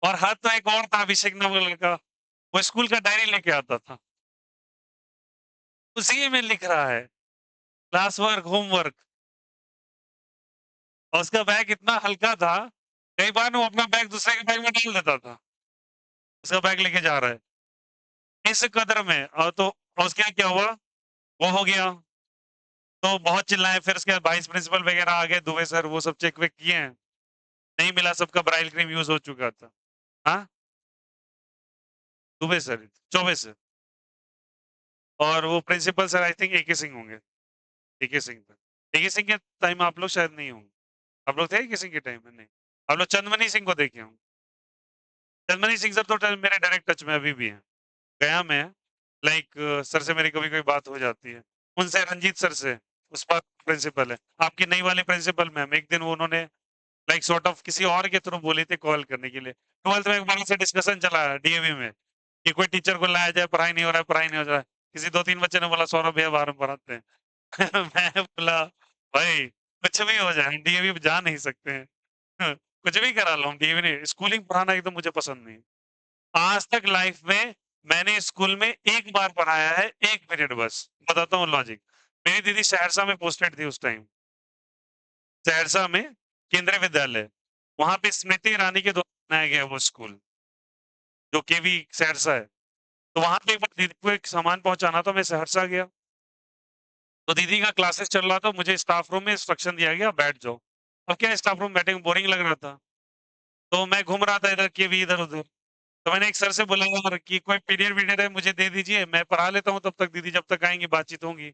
और हाथ तो एक और था अभिषेक नाम का लड़का, वो स्कूल का डायरी लेके आता था, उसी में लिख रहा है क्लास वर्क, होमवर्क, और उसका बैग इतना हल्का था, कई बार वो अपना बैग दूसरे के बैग में डाल देता था, उसका बैग लेके जा रहा है इस कदर में। और तो और उसके बाद क्या हुआ, वो हो गया, तो बहुत चिल्लाए, फिर उसके बाद वाइस प्रिंसिपल वगैरह आ गए, दुबे सर, वो सब चेक वेक किए हैं, नहीं मिला, सबका ब्राइल क्रीम यूज हो चुका था। हाँ, दुबे सर, चौबे सर, और वो प्रिंसिपल सर आई थिंक एके सिंह होंगे, एके सिंह थे, एके सिंह के टाइम आप लोग शायद नहीं होंगे, आप लोग थे एके सिंह के टाइम में? नहीं, आप लोग चंदमनी सिंह को देखे होंगे, चंदमनी सिंह सर तो मेरे डायरेक्ट टच में अभी भी हैं, गया में, लाइक सर से मेरी कभी-कभी बात हो जाती है। उनसे रंजीत सर से, उस बार प्रिंसिपल है। आपकी नई वाली प्रिंसिपल मैम, एक दिन वो उन्होंने लाइक सॉर्ट ऑफ किसी और के थ्रू बोली थी कॉल करने के लिए। 12th में एक बार से डिस्कशन चला है डीएवी में, कि कोई टीचर को लाया जाए, पढ़ाई नहीं हो रहा है, पढ़ाई नहीं हो रहा है। किसी 2-3 बच्चे ने बोला सौरभ भैया बाहर में पढ़ाते हैं। मैं बोला भाई कुछ भी हो जाए, डीएवी जा नहीं सकते हैं। कुछ भी करा लो, हम डीएवी नहीं, स्कूलिंग पढ़ाना एकदम मुझे पसंद नहीं। आज तक लाइफ में मैंने स्कूल में एक बार पढ़ाया है, एक पीरियड बस। बताता हूँ लॉजिक। मेरी दीदी सहरसा में पोस्टेड थी उस टाइम, सहरसा में केंद्रीय विद्यालय, वहां पे स्मृति ईरानी के द्वारा बनाया गया वो स्कूल, जो केवी सहरसा है। तो वहां पे एक बार दीदी को एक सामान पहुंचाना था, मैं सहरसा गया, तो दीदी का क्लासेस चल रहा था, मुझे स्टाफ रूम में इंस्ट्रक्शन दिया गया बैठ जाओ। अब क्या स्टाफ रूम बैठे बोरिंग लग रहा था, तो मैं घूम रहा था इधर केवी इधर उधर, तो मैंने एक सर से बोला यार कि कोई पीरियड वीरियड है मुझे दे दीजिए, मैं पढ़ा लेता हूँ, तब तक दीदी जब तक आएंगी बातचीत होंगी।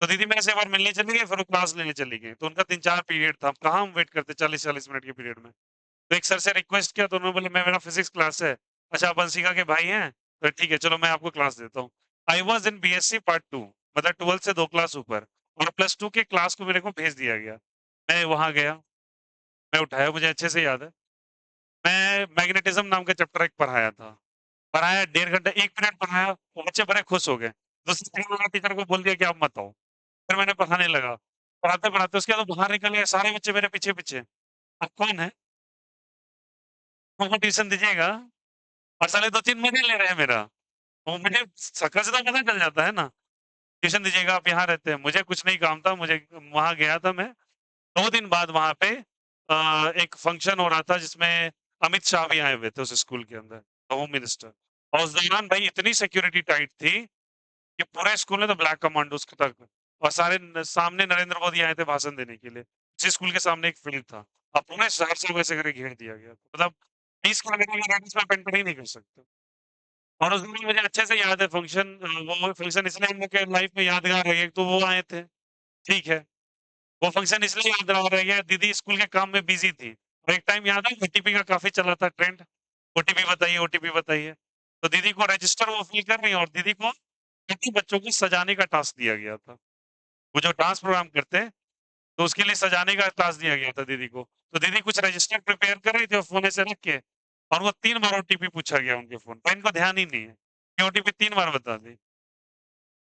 तो दीदी मेरे से एक बार मिलने चली गई, फिर वो क्लास लेने चली गई, तो उनका 3-4 पीरियड था, अब कहाँ हम वेट करते 40-40 मिनट के पीरियड में। तो एक सर से रिक्वेस्ट किया, तो उन्होंने बोला मैं, मेरा फिजिक्स क्लास है। अच्छा आप अंशिका के भाई हैं, तो ठीक है चलो मैं आपको क्लास देता हूँ। I was in BSc part 2, मतलब 12th से 2 क्लास ऊपर, और +2 के क्लास को मेरे को भेज दिया गया। मैं वहां गया, मैं उठाया, मुझे अच्छे से याद है, मैं मैग्नेटिज्म नाम का चैप्टर एक पढ़ाया था, पढ़ाया 1.5 घंटा, 1 पीरियड पढ़ाया, वो बच्चे बड़े खुश हो गए। दूसरे पीरियड वाला टीचर को बोल दिया कि आप मत आओ। फिर मैंने पढ़ाने लगा। पढ़ाते-पढ़ाते उसके बाद वो बाहर निकल गए, सारे बच्चे मेरे पीछे-पीछे। आप कौन है? हमको ट्यूशन दीजिएगा, और साले 2-3 महीने ले रहे हैं मेरा। वो मुझे शक्ल से तो पता चल जाता है ना। ट्यूशन दीजिएगा, आप यहाँ रहते हैं। मुझे कुछ नहीं काम था, मुझे वहाँ गया था मैं। 2 दिन बाद वहाँ पे एक फंक्शन हो रहा था जिसमें अमित शाह भी आए हुए थे उस स्कूल के अंदर, होम मिनिस्टर। और उस दौरान भाई इतनी सिक्योरिटी टाइट थी कि पूरे स्कूल में तो ब्लैक कमांडोस तक, और सारे सामने नरेंद्र मोदी आए थे भाषण देने के लिए। उसी स्कूल के सामने एक फील्ड था, अब पूरे शहर से वैसे करके घेर दिया गया, मतलब 20 किलोमीटर की रेडियस में पेंट ही नहीं कर सकते। और उस दिन मुझे अच्छे से याद है फंक्शन, वो फंक्शन इसलिए हम लोग के लाइफ में यादगार है, एक तो वो आए थे, ठीक है। वो फंक्शन इसलिए याद रह गया, दीदी स्कूल के काम में बिजी थी और एक टाइम याद है ओटीपी का काफी चला था ट्रेंड, ओटीपी बताइए, ओटीपी बताइए। तो दीदी को रजिस्टर वो फिल कर रही है और दीदी को 30 बच्चों को सजाने का टास्क दिया गया था। वो जो डांस प्रोग्राम करते हैं, तो उसके लिए सजाने का टास्क दिया गया था दीदी को। तो दीदी कुछ रजिस्टर प्रिपेयर कर रही थी और फ़ोन ऐसे रख के, और वो 3 बार ओटीपी पूछा गया उनके फ़ोन पे, इनको ध्यान ही नहीं है कि ओटीपी 3 बार बता दी।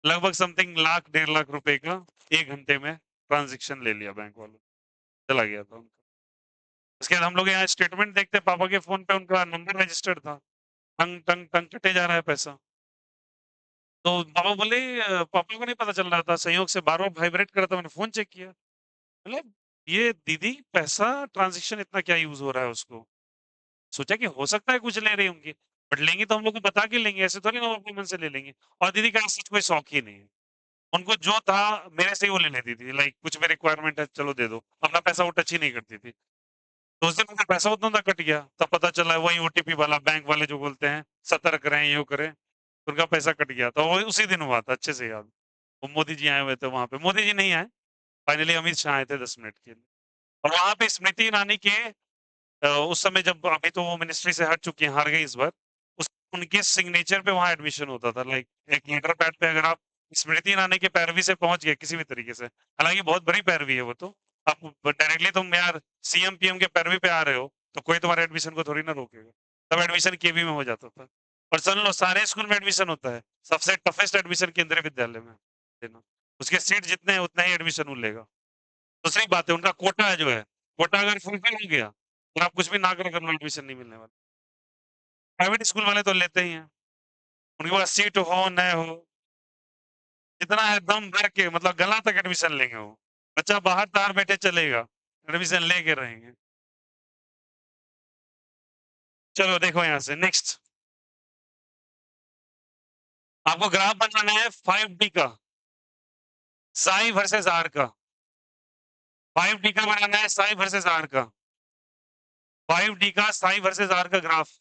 लगभग समथिंग लाख, 1.5 लाख रुपए का 1 घंटे में ट्रांज़ैक्शन ले लिया बैंक वालों ने, चला गया था उनका। उसके बाद हम लोग यहाँ स्टेटमेंट देखते हैं, पापा के फ़ोन पे उनका नंबर रजिस्टर्ड था। टंग, टंग, टंग कटे जा रहा है पैसा। तो पापा बोले पापा को नहीं पता चल रहा था, संयोग से बार-बार वाइब्रेट कर रहा था, मैंने फ़ोन चेक किया। मतलब ये दीदी पैसा ट्रांज़ैक्शन इतना क्या यूज़ हो रहा है उसको? सोचा कि हो सकता है कुछ ले रही होंगी, बट लेंगी तो हम लोग को बता के लेंगी, ऐसे थोड़ी ना वो अपने मन से ले लेंगी। और दीदी का ऐसा कोई शौक ही नहीं है। उनको जो था मेरे से ही वो ले लेती थी, लाइक कुछ भी रिक्वायरमेंट है चलो दे दो। अपना पैसा वो टच ही नहीं करती थी। तो उस दिन उनका पैसा उतना सा कट गया, तब पता चला वही ओटीपी वाला बैंक वाले जो बोलते हैं, सतर्क रहें, यो करें, उनका पैसा कट गया। तो वो उसी दिन हुआ था, अच्छे से याद। वो मोदी जी आए हुए थे वहाँ पे, मोदी जी नहीं आए, फाइनली अमित शाह आए थे 10 मिनट के लिए। और वहाँ पे स्मृति ईरानी के उस समय जब अभी तो वो मिनिस्ट्री से हट चुकी हैं, हार गई इस बार। उस उनके सिग्नेचर पे वहाँ एडमिशन होता था, लाइक एक लेटर पैड पे अगर आप स्मृति ईरानी की पैरवी से पहुँच गए किसी भी तरीके से, हालाँकि बहुत बड़ी पैरवी है वो तो, आप डायरेक्टली तुम यार सीएम पीएम के पैरवी पे आ रहे हो, तो कोई तुम्हारे एडमिशन को थोड़ी ना रोकेगा। तब एडमिशन केवी में हो जाता था। और सुन लो सारे स्कूल में एडमिशन होता है, सबसे टफेस्ट एडमिशन केंद्रीय विद्यालय में लेना। उसके सीट जितने हैं उतना ही एडमिशन वो लेगा। दूसरी बात है उनका कोटा जो है, कोटा अगर फुलफिल हो गया, फिर आप कुछ भी ना करो, करना एडमिशन नहीं मिलने वाला। प्राइवेट स्कूल वाले तो लेते ही हैं, उनके पास सीट हो न हो, जितना है दम भर के मतलब गला तक एडमिशन लेंगे वो। बच्चा बाहर-ताहर बैठे चलेगा, एडमिशन लेके रहेंगे। चलो देखो यहाँ से नेक्स्ट, आपको ग्राफ बनाना है 5D का, साई वर्सेस आर का। 5D का बनाना है साई वर्सेस आर का। 5D का साई वर्सेस आर का ग्राफ।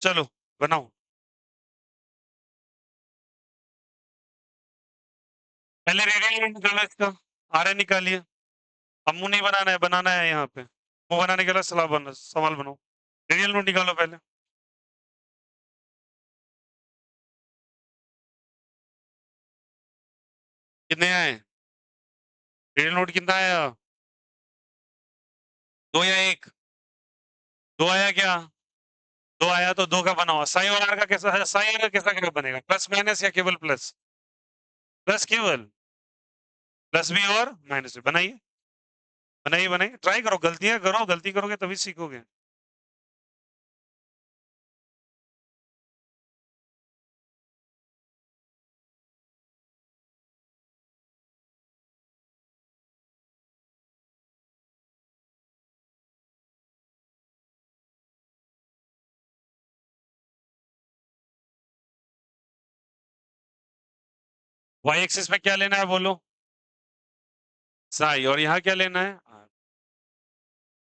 चलो बनाओ। पहले रेडियन निकालो इसका, आरएन निकालिए। अब मुँह नहीं बनाना है यहाँ पे। मुँह बनाने के लिए सवाल बनाओ। रेडियल नोट निकालो पहले। कितने आए? रेडियल नोट कितना आया? 2 या 1? 2 आया क्या? 2 आया तो 2 का बनाओ। साई और आर का कैसा है? साई आर का कैसा ग्राफ बनेगा? प्लस माइनस या केवल प्लस? प्लस केवल? प्लस भी और माइनस भी। बनाइए, बनाइए, बनाइए। ट्राई करो, गलतियाँ करो, गलती करोगे तभी सीखोगे। वाई एक्सिस में क्या लेना है बोलो? साई। और यहाँ क्या लेना है? आर।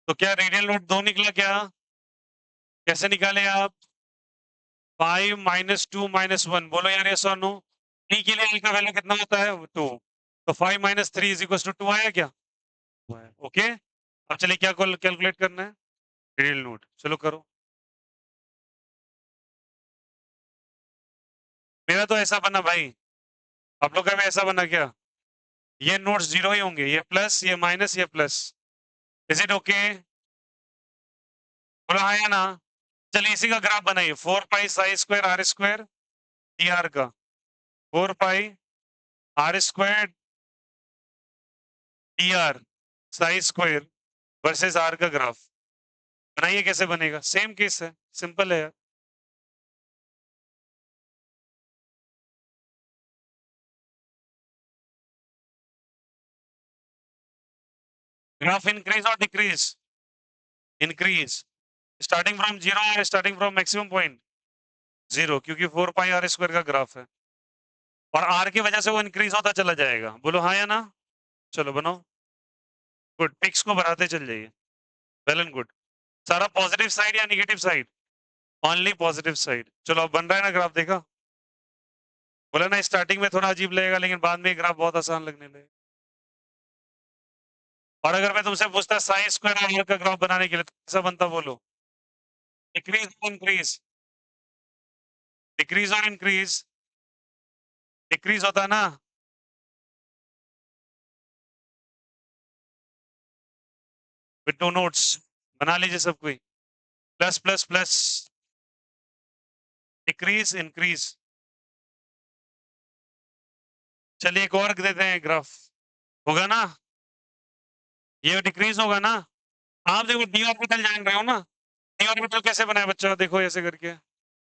तो क्या रेडियल नोट 2 निकला क्या? कैसे निकाले आप? 5 माइनस 2 माइनस 1 बोलो यार यस और नो। टी के लिए एल का वैल्यू कितना होता है? 2। तो 5 माइनस 3 इज इक्वल टू 2 आया क्या? ओके। अब चलिए क्या कैलकुलेट करना है? Radial note. चलो करो। मेरा तो ऐसा बना भाई, आप लोग का भी ऐसा बना क्या? ये नोट्स जीरो ही होंगे, ये प्लस, ये माइनस, ये प्लस। Is it okay? बोलो हाँ या ना? चलिए इसी का ग्राफ बनाइए। 4 pi psi square r square t r का। 4 pi r square t r psi square versus r का ग्राफ बनाइए। कैसे बनेगा? सेम केस है, सिंपल है यार। ग्राफ इंक्रीज और decrease? Increase. Starting from zero और starting from maximum point zero, क्योंकि 4 पाई आर स्क्वायर का ग्राफ है और आर की वजह से वो इंक्रीज होता चला जाएगा। बोलो हाँ या ना? चलो बनाओ। गुड। पिक्स को बढ़ाते चल जाइए। Well and good. सारा पॉजिटिव साइड या negative side? Only positive side. चलो अब बन रहा है ना ग्राफ, देखा? बोला ना स्टार्टिंग में थोड़ा अजीब लगेगा लेकिन बाद में ग्राफ बहुत आसान लगने लगेगा। और अगर मैं तुमसे पूछता साइन स्क्वायर आर का ग्राफ बनाने के लिए तो कैसा बनता बोलो? डिक्रीज और इंक्रीज? डिक्रीज और इंक्रीज? डिक्रीज होता ना। विद टू नोट्स बना लीजिए सब कोई। Plus plus plus decrease increase. चलिए एक और देते हैं ग्राफ। होगा ना? ये डिक्रीज होगा ना? आप देखो डी ऑर्बिटल जान रहे हो ना? डी ऑर्बिटल कैसे बनाए बच्चा? देखो ऐसे करके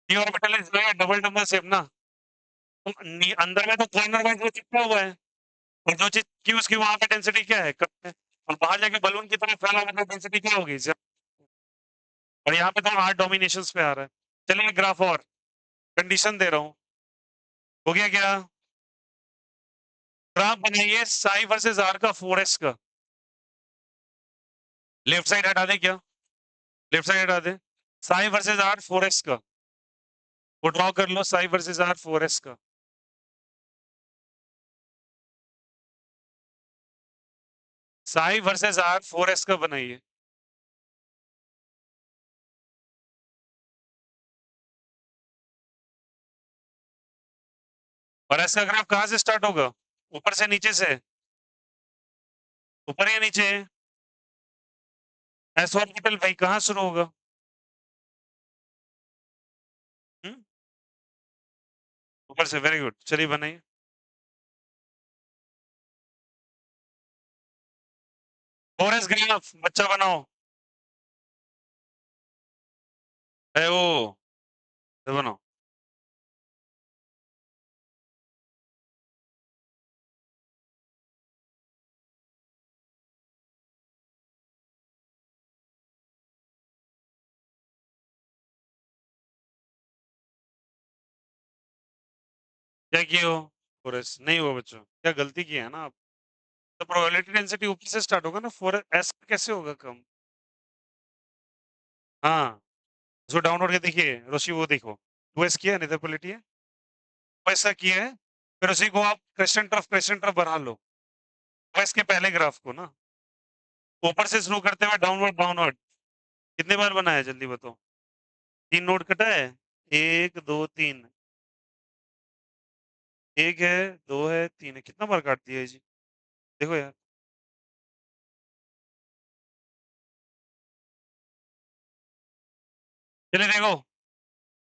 D orbital is double number shape ना। तो अंदर में तो कॉर्नर वाइज वो चिपका हुआ है और जो चीज की उसकी वहां पे डेंसिटी क्या है, कम है। और बाहर जाके बलून की तरफ फैला मतलब डेंसिटी क्या होगी इसे? और यहाँ पे तो आर डोमिनेशन पे आ रहा है। चलिए ग्राफ और कंडीशन दे रहा हूँ। हो गया क्या? ग्राफ बनाइए साई वर्सेस आर का 4s का। लेफ्ट साइड हटा दे क्या? लेफ्ट साइड हटा दे। साई वर्सेस आर 4s का वो ड्रॉ कर लो, साई वर्सेस आर 4s का। साई वर्सेस आर 4s का बनाइए। और एस का ग्राफ कहां से स्टार्ट होगा? ऊपर से नीचे से? ऊपर या नीचे? एस ऑर्बिटल भाई कहां शुरू होगा? हम्म? ऊपर से। वेरी गुड, चलिए बनाइए। फोर एस ग्राफ बच्चा बनाओ। है वो ये बनाओ। क्या किए हो? फोर एस नहीं हुआ बच्चों, क्या गलती की है ना आप? तो प्रोबेबिलिटी डेंसिटी ऊपर से स्टार्ट होगा ना, फोर एस कैसे होगा कम? हाँ, उसको डाउनलोड के देखिए रोशी, वो देखो टू एस किया नहीं तो प्रोबेबिलिटी है ऐसा किया है। फिर उसी को आप क्वेश्चन तरफ बढ़ा लो। वैस के पहले ग्राफ को ना ऊपर से शुरू करते हुए डाउनवर्ड डाउनवर्ड। कितने बार बनाया जल्दी बताओ? 3 नोड कटा है? 1 2 3। एक है, दो है, तीन है, कितना बार काट दिया है जी? देखो यार। चलिए देखो,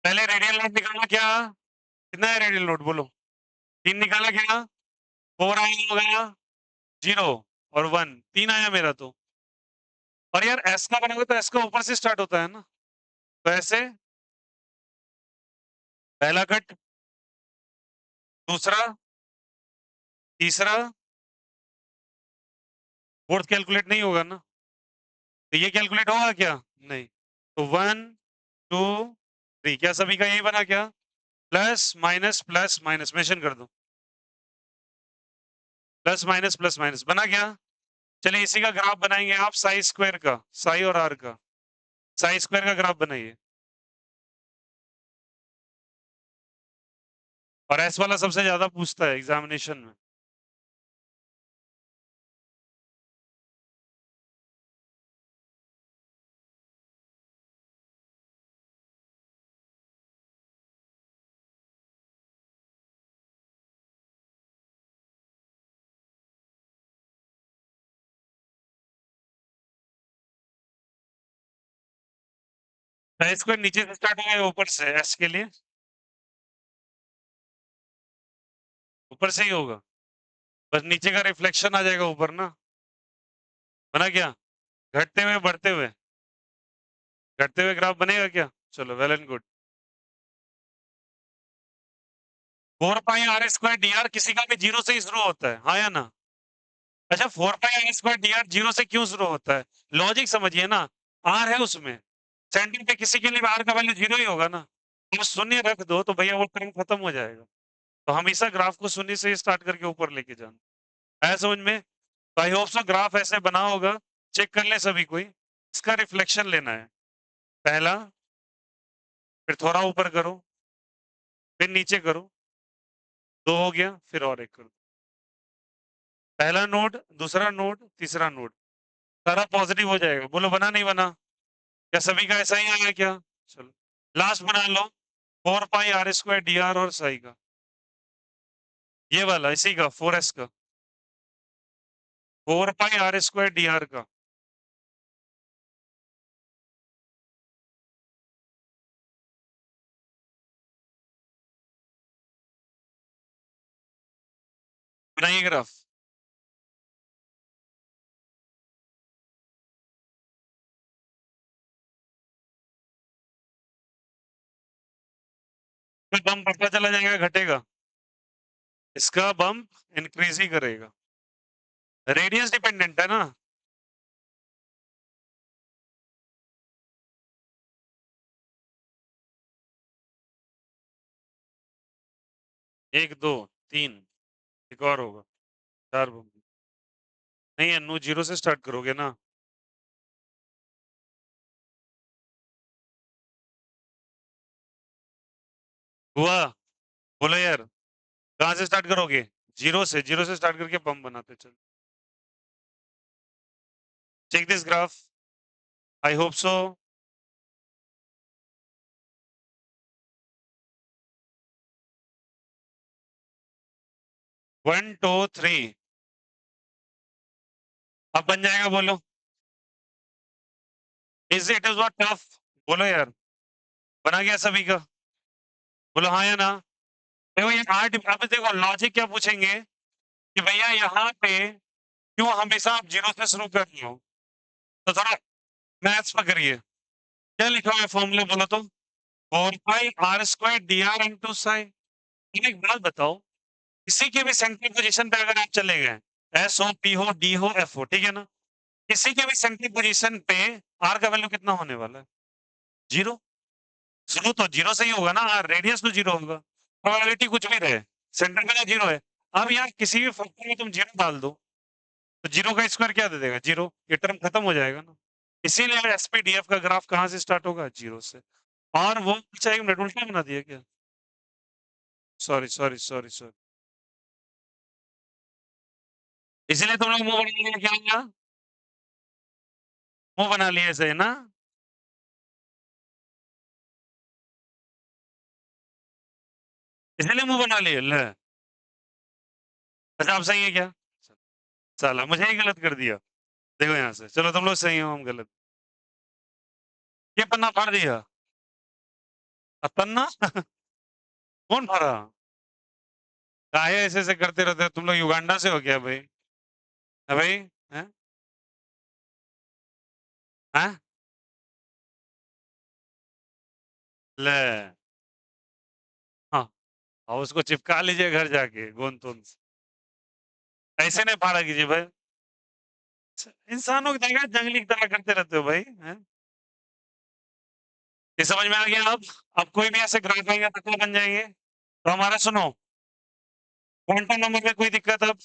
पहले रेडियल नोट निकालना क्या? कितना है रेडियल नोट बोलो? 3 निकाला क्या? 4 आया हो गया, 0 और 1, 3 आया मेरा तो। और यार एस का बनाओगे तो एस का ऊपर से स्टार्ट होता है ना, तो ऐसे पहला कट, दूसरा, तीसरा, फोर्थ कैलकुलेट नहीं होगा ना? तो ये कैलकुलेट होगा क्या? नहीं। तो 1 2 3 क्या सभी का यही बना क्या? प्लस माइनस मेंशन कर दो। प्लस माइनस बना क्या? चलिए इसी का ग्राफ बनाएंगे आप, साई स्क्वायर का, साई और आर का। साई स्क्वायर का ग्राफ बनाइए। और एस वाला सबसे ज्यादा पूछता है एग्जामिनेशन में। साई स्क्वायर नीचे से स्टार्ट होगा या ऊपर से एस के लिए? ऊपर से ही होगा, बस नीचे का रिफ्लेक्शन आ जाएगा ऊपर ना। बना क्या? घटते हुए बढ़ते हुए, घटते हुए ग्राफ बनेगा क्या? चलो well and good. 4 pi r square d are किसी का भी जीरो से ही शुरू होता है, हाँ या ना? अच्छा 4 पाई r square d are zero से क्यों शुरू होता है? लॉजिक समझिए ना। आर है उसमें, सेंटर पे किसी के लिए आर का वैल्यू जीरो ही होगा ना। तो शून्य रख दो तो भैया वो टर्म खत्म हो जाएगा। तो हमेशा ग्राफ को शून्य से स्टार्ट करके ऊपर लेके जाना है समझ में। तो आई होप सो ग्राफ ऐसे बना होगा। चेक कर ले सभी कोई। इसका रिफ्लेक्शन लेना है पहला, फिर थोड़ा ऊपर करो, फिर नीचे करो, 2 हो गया, फिर और एक कर दो। पहला नोड, दूसरा नोड, तीसरा नोड, सारा पॉजिटिव हो जाएगा। बोलो बना नहीं बना? क्या सभी का ऐसा ही आया क्या? चलो लास्ट बना लो, 4 pi r square d r और साई का, ये वाला इसी का 4s का, 4 pi r square d are का। बनाइए ग्राफ। फिर बम बढ़ता चला जाएगा, घटेगा? इसका बम्प इंक्रीज ही करेगा, रेडियस डिपेंडेंट है ना। 1 2 3, एक और होगा, 4 बम। नहीं अन्नू, 0 से स्टार्ट करोगे ना? हुआ? बोलो यार, कहाँ से स्टार्ट करोगे? 0 से, 0 से स्टार्ट करके बम बनाते चल। Check this graph, I hope so. 1 2 3, अब बन जाएगा बोलो। Is it is what tough? बोलो यार, बना गया सभी का? बोलो हाँ या ना? देखो ये आर्ट, अब देखो लॉजिक क्या पूछेंगे कि भैया यहाँ पे क्यों हमेशा आप 0 से शुरू कर रहे हो, तो थोड़ा मैथ्स पकड़िए। क्या लिखा हुआ है फॉर्मूले बोलो तो? 4 pi r square d r into psi. एक बात बताओ, किसी के भी सेंट्रल पोजीशन पे अगर आप चले गए, एस हो, पी हो, डी हो, एफ हो, ठीक है ना, किसी के भी सेंट्रल पोजीशन पे आर का वैल्यू कितना होने वाला है? 0। शुरू तो 0 से ही होगा ना, रेडियस तो 0 होगा, प्रोबेबिलिटी कुछ भी रहे, सेंटर पे 0 है। अब यार किसी भी फैक्टर में तुम 0 डाल दो, तो 0 का स्क्वायर क्या दे देगा? 0, ये टर्म खत्म हो जाएगा ना। इसीलिए एसपीडीएफ का ग्राफ कहाँ से स्टार्ट होगा? 0 से। और वो अच्छा 1 मिनट उल्टा बना दिया क्या? सॉरी सॉरी सॉरी सॉरी, इसीलिए तुम लोग मुंह बना लिया क्या हुआ? मुंह बना लिए ऐसे है ना? इसीलिए मुंह बना लिए ले। अच्छा आप सही है क्या? साला मुझे ही गलत कर दिया। देखो यहाँ से, चलो तुम लोग सही हो, हम गलत। ये पन्ना फाड़ दिया। अब पन्ना कौन फाड़ा? काहे ऐसे ऐसे करते रहते हो तुम लोग? युगांडा से हो क्या भाई? है भाई? हैं? हैं? ले, हाँ, और उसको चिपका लीजिए घर जाके गोंद तोंद से। ऐसे नहीं फाड़ा कीजिए भाई। इंसानों की जगह जंगली की तरह करते रहते हो भाई, हैं? ये समझ में आ गया अब कोई भी ऐसे ग्राफ आएंगे तो बन जाएंगे। तो हमारा सुनो, क्वांटम नंबर में कोई दिक्कत अब?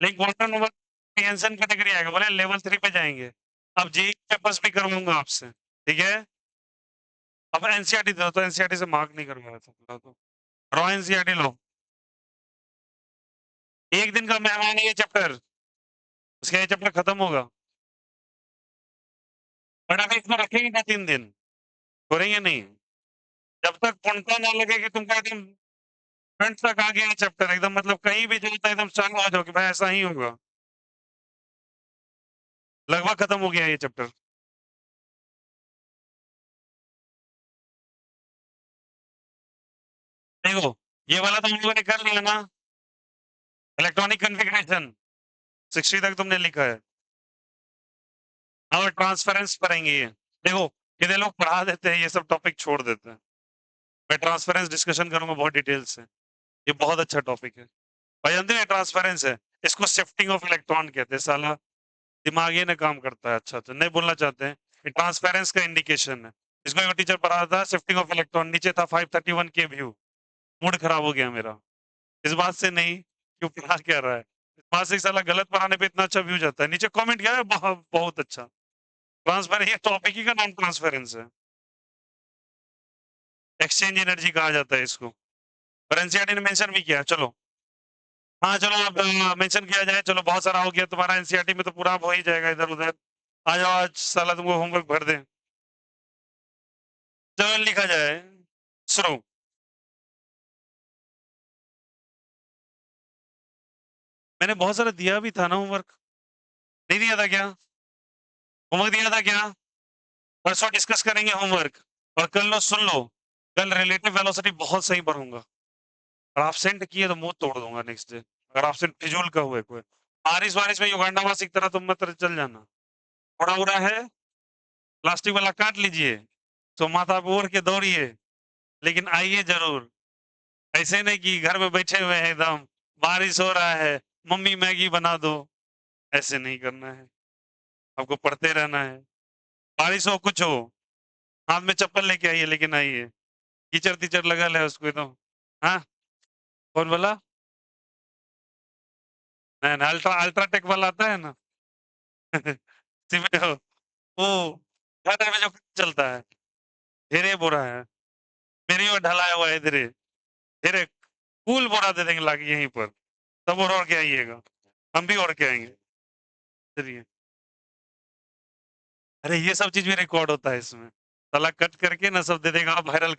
लेकिन क्वांटम नंबर टेंशन कैटेगरी आएगा, बोले लेवल 3 पे जाएंगे। अब जी पेपर्स भी करवाऊंगा आपसे, ठीक है? अब एनसीईआरटी दो, तो एनसीईआरटी से मार्क नहीं करवाया था तो रॉ एनसीईआरटी लो। एक दिन का मेहमान है ये चैप्टर, उसका ये चैप्टर खत्म होगा। बट अभी इसमें रखेंगे ना 3 दिन, करेंगे नहीं जब तक पुणता ना लगे कि तुमको एकदम फ्रंट तक आ गया चैप्टर एकदम, मतलब कहीं भी जाता एकदम चालू आ जाओ कि भाई ऐसा ही होगा। लगभग खत्म हो गया ये चैप्टर। देखो ये वाला तो हम लोगों ने कर लिया ना, इलेक्ट्रॉनिक कॉन्फ़िगरेशन 60 तक तुमने लिखा है। और ट्रांसफरेंस पढ़ेंगे ये। देखो कितने लोग पढ़ा देते हैं, ये सब टॉपिक छोड़ देते हैं। मैं ट्रांसफरेंस डिस्कशन करूंगा बहुत डिटेल से, ये बहुत अच्छा टॉपिक है। भाई जानते हैं ट्रांसफरेंस है, इसको शिफ्टिंग ऑफ इलेक्ट्रॉन कहते हैं। साला दिमाग ही ना काम करता है अच्छा, तो नहीं बोलना चाहते हैं। ये ट्रांसफरेंस का इंडिकेशन है। इसको एक टीचर पढ़ा था, शिफ्टिंग ऑफ इलेक्ट्रॉन, नीचे था 531 के व्यू। मूड खराब हो गया मेरा इस बात से, नहीं क्यों पढ़ा क्या रहा है, इस बात से। साला गलत पढ़ाने पे इतना अच्छा व्यू जाता है। नीचे कमेंट किया है बहुत अच्छा। ट्रांसफर, ये टॉपिक ही का नाम ट्रांसफरेंस है, एक्सचेंज एनर्जी कहा जाता है इसको। और एनसीईआरटी ने मेंशन भी किया, चलो। हाँ, चलो अब मेंशन किया जाए, चलो बहुत सारा हो गया तुम्हारा एनसीईआरटी में तो पूरा अब हो ही जाएगा इधर-उधर। आ जाओ आज साला तुमको होमवर्क भर दें। चलो लिखा जाए, शुरू। मैंने बहुत सारा दिया भी था ना होमवर्क, नहीं दिया था क्या? होमवर्क दिया था क्या? परसों डिस्कस करेंगे होमवर्क और कल लो सुन लो, कल रिलेटिव वेलोसिटी बहुत सही पढ़ूंगा और एब्सेंट किए तो मुंह तोड़ दूंगा नेक्स्ट डे, अगर एब्सेंट फिजूल का हुए कोई। बारिश बारिश में युगांडा में सीखता रहा तुम मत चल जाना। थोड़ा उड़ा है, प्लास्टिक वाला काट लीजिए, तो माथा पे ओढ़ के दौड़िए, लेकिन आइए जरूर। ऐसे नहीं कि घर में बैठे हुए हैं एकदम, बारिश हो रहा है, मम्मी मैगी बना दो, ऐसे नहीं करना है, आपको पढ़ते रहना है। बारिश हो कुछ हो, हाथ में चप्पल लेके आइए, लेकिन आइए। कीचड़ टीचड़ लगल है उसको एकदम। हाँ, कौन बोला? अल्ट्रा अल्ट्राटेक वाला आता है ना। सिमेंट वो हर टाइम में जो चलता है, ढेरे बोरा है, मेरी ओर ढलाया हुआ है इधर, ढेरे फूल बोरा दे देंगे लाके यहीं पर, सब ओढ़ के आइएगा, हम भी ओढ़ के आएंगे। चलिए, अरे ये सब चीज भी रिकॉर्ड होता है इसमें, साला कट करके ना सब दे देगा, वायरल